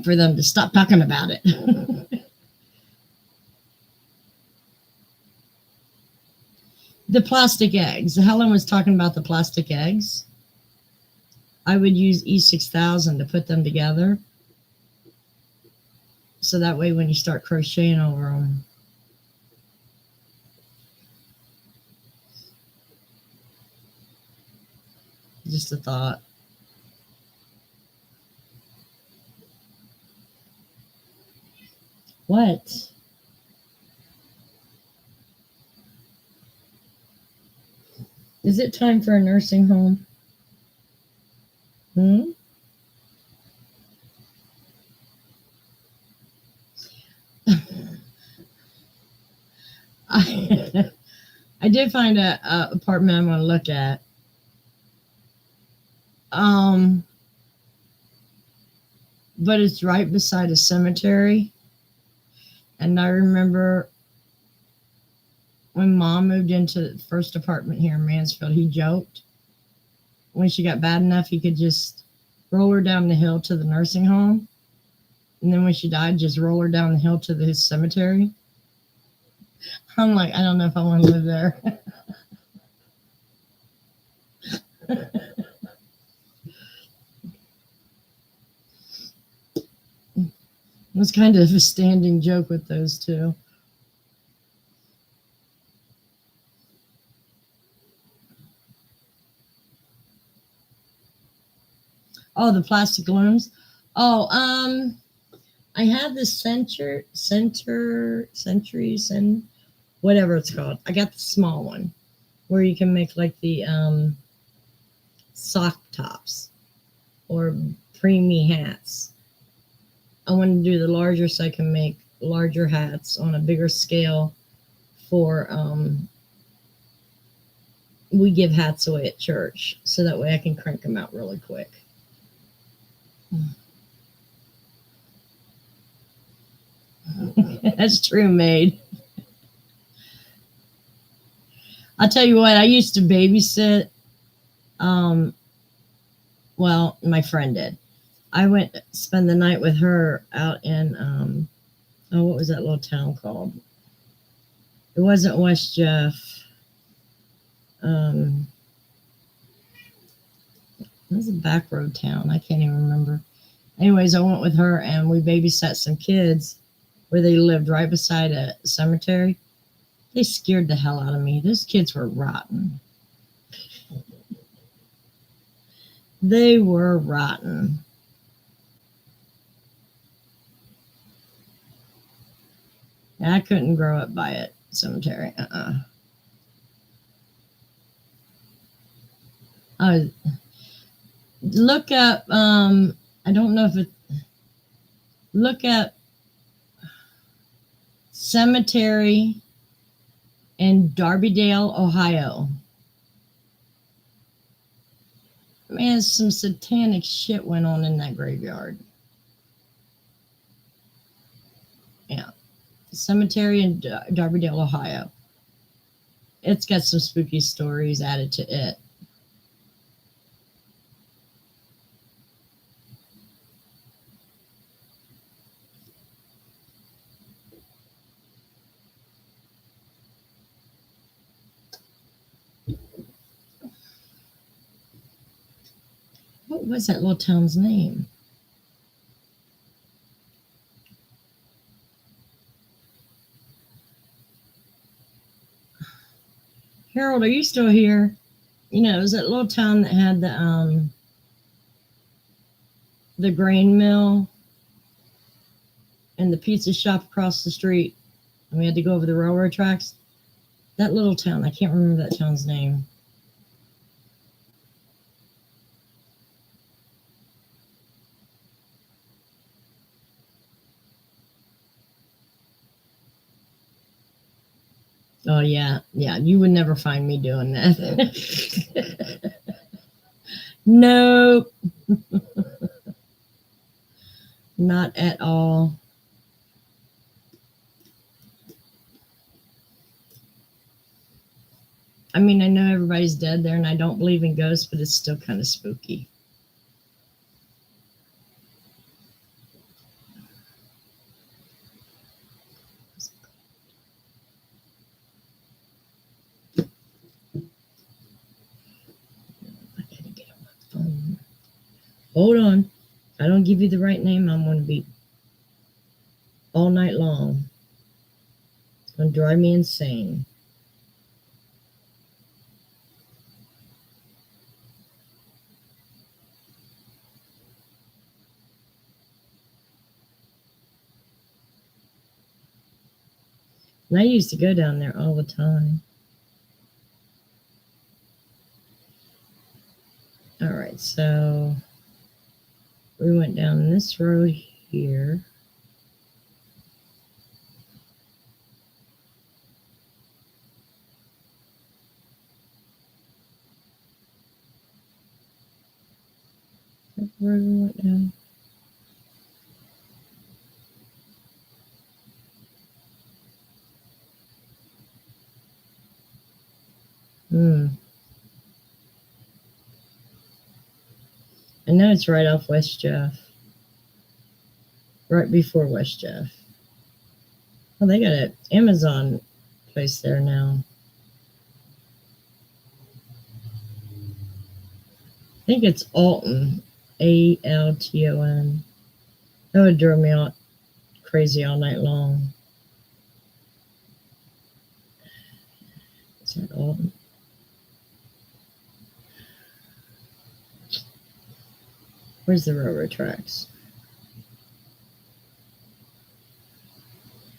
for them to stop talking about it. The plastic eggs. Helen was talking about the plastic eggs. I would use E6000 to put them together. So that way when you start crocheting over them. Just a thought. What? Is it time for a nursing home? Hmm? I, I did find a apartment I'm going to look at. Um, but it's right beside a cemetery. And I remember when Mom moved into the first apartment here in Mansfield, he joked when she got bad enough, he could just roll her down the hill to the nursing home. And then when she died, just roll her down the hill to his cemetery. I'm like, I don't know if I want to live there. It was kind of a standing joke with those two. Oh, the plastic looms. Oh, I have the centuries and whatever it's called. I got the small one where you can make like the sock tops or preemie hats. I want to do the larger so I can make larger hats on a bigger scale for we give hats away at church so that way I can crank them out really quick. That's true, maid. I'll tell you what, I used to babysit. Um, well, my friend did. I went spend the night with her out in what was that little town called? It wasn't West Jeff. Um, this is a back road town. I can't even remember. Anyways, I went with her and we babysat some kids where they lived right beside a cemetery. They scared the hell out of me. Those kids were rotten. They were rotten. I couldn't grow up by a cemetery. Look up, I don't know if it, look up cemetery in Darbydale, Ohio. Man, some satanic shit went on in that graveyard. Yeah. Cemetery in Darbydale, Ohio. It's got some spooky stories added to it. What was that little town's name? Harold, are you still here? You know, it was that little town that had the grain mill and the pizza shop across the street, and we had to go over the railroad tracks. That little town, I can't remember that town's name. Oh yeah, you would never find me doing that. Nope. Not at all. I mean, I know everybody's dead there and I don't believe in ghosts, but it's still kind of spooky. I gotta get on my phone. Hold on. If I don't give you the right name, I'm going to be all night long. It's going to drive me insane. And I used to go down there all the time. All right, so we went down this road here. That road we went down. I know it's right off West Jeff. Right before West Jeff. Oh, they got an Amazon place there now. I think it's Alton. Alton. That would drive me out crazy all night long. Is that Alton? Where's the railroad tracks?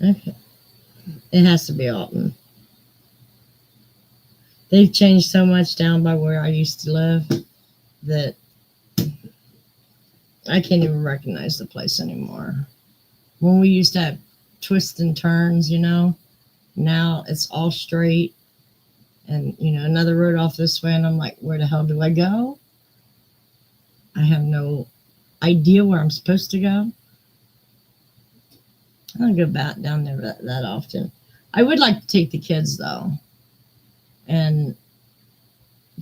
Okay. It has to be Alton. They've changed so much down by where I used to live that I can't even recognize the place anymore. When we used to have twists and turns, you know, now it's all straight and, you know, another road off this way. And I'm like, where the hell do I go? I have no idea where I'm supposed to go. I don't go back down there that often. I would like to take the kids though, and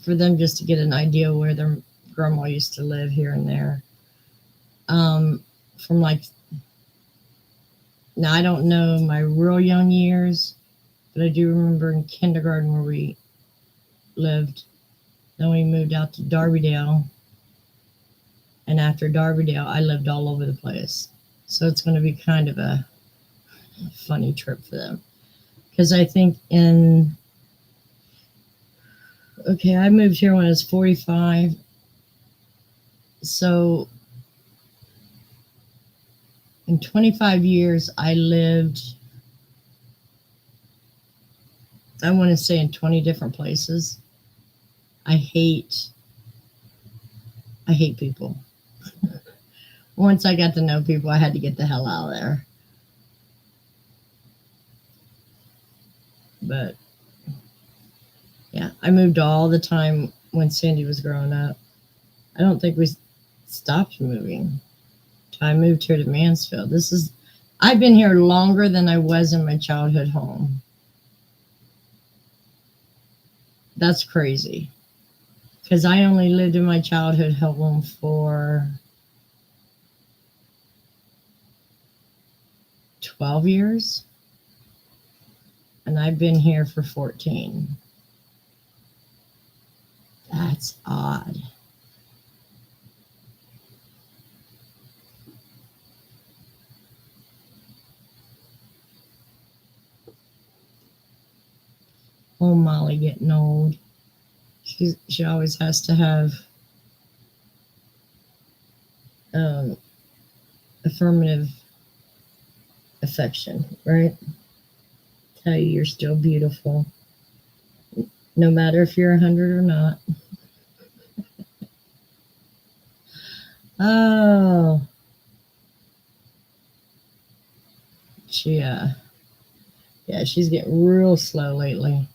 for them just to get an idea where their grandma used to live here and there. From like, now I don't know my real young years, but I do remember in kindergarten where we lived. Then we moved out to Darbydale. And after Darbydale, I lived all over the place. So it's going to be kind of a funny trip for them. Because I think I moved here when I was 45. So in 25 years, I lived, I want to say, in 20 different places. I hate people. Once I got to know people, I had to get the hell out of there. But yeah, I moved all the time when Sandy was growing up. I don't think we stopped moving till I moved here to Mansfield. I've been here longer than I was in my childhood home. That's crazy. Because I only lived in my childhood home for 12 years. And I've been here for 14. That's odd. Oh, Molly getting old. She always has to have affirmative affection, right? Tell you you're still beautiful, no matter if you're 100 or not. Oh, yeah, she's getting real slow lately.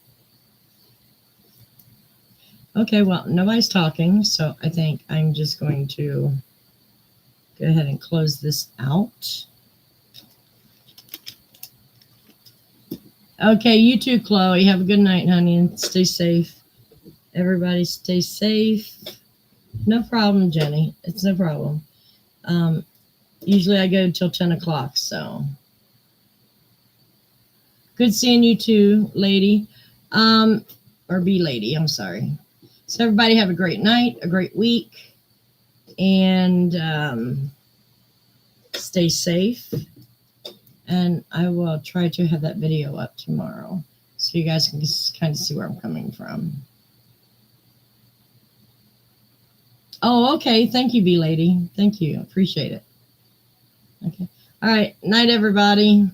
Okay, well, nobody's talking, so I think I'm just going to go ahead and close this out. Okay, you too, Chloe. Have a good night, honey, and stay safe. Everybody stay safe. No problem, Jenny. It's no problem. Usually I go until 10 o'clock, so. Good seeing you too, lady. Or be lady, I'm sorry. So everybody have a great night, a great week, and stay safe. And I will try to have that video up tomorrow so you guys can just kind of see where I'm coming from. Oh, okay. Thank you, B-Lady. Thank you. Appreciate it. Okay. All right. Night, everybody.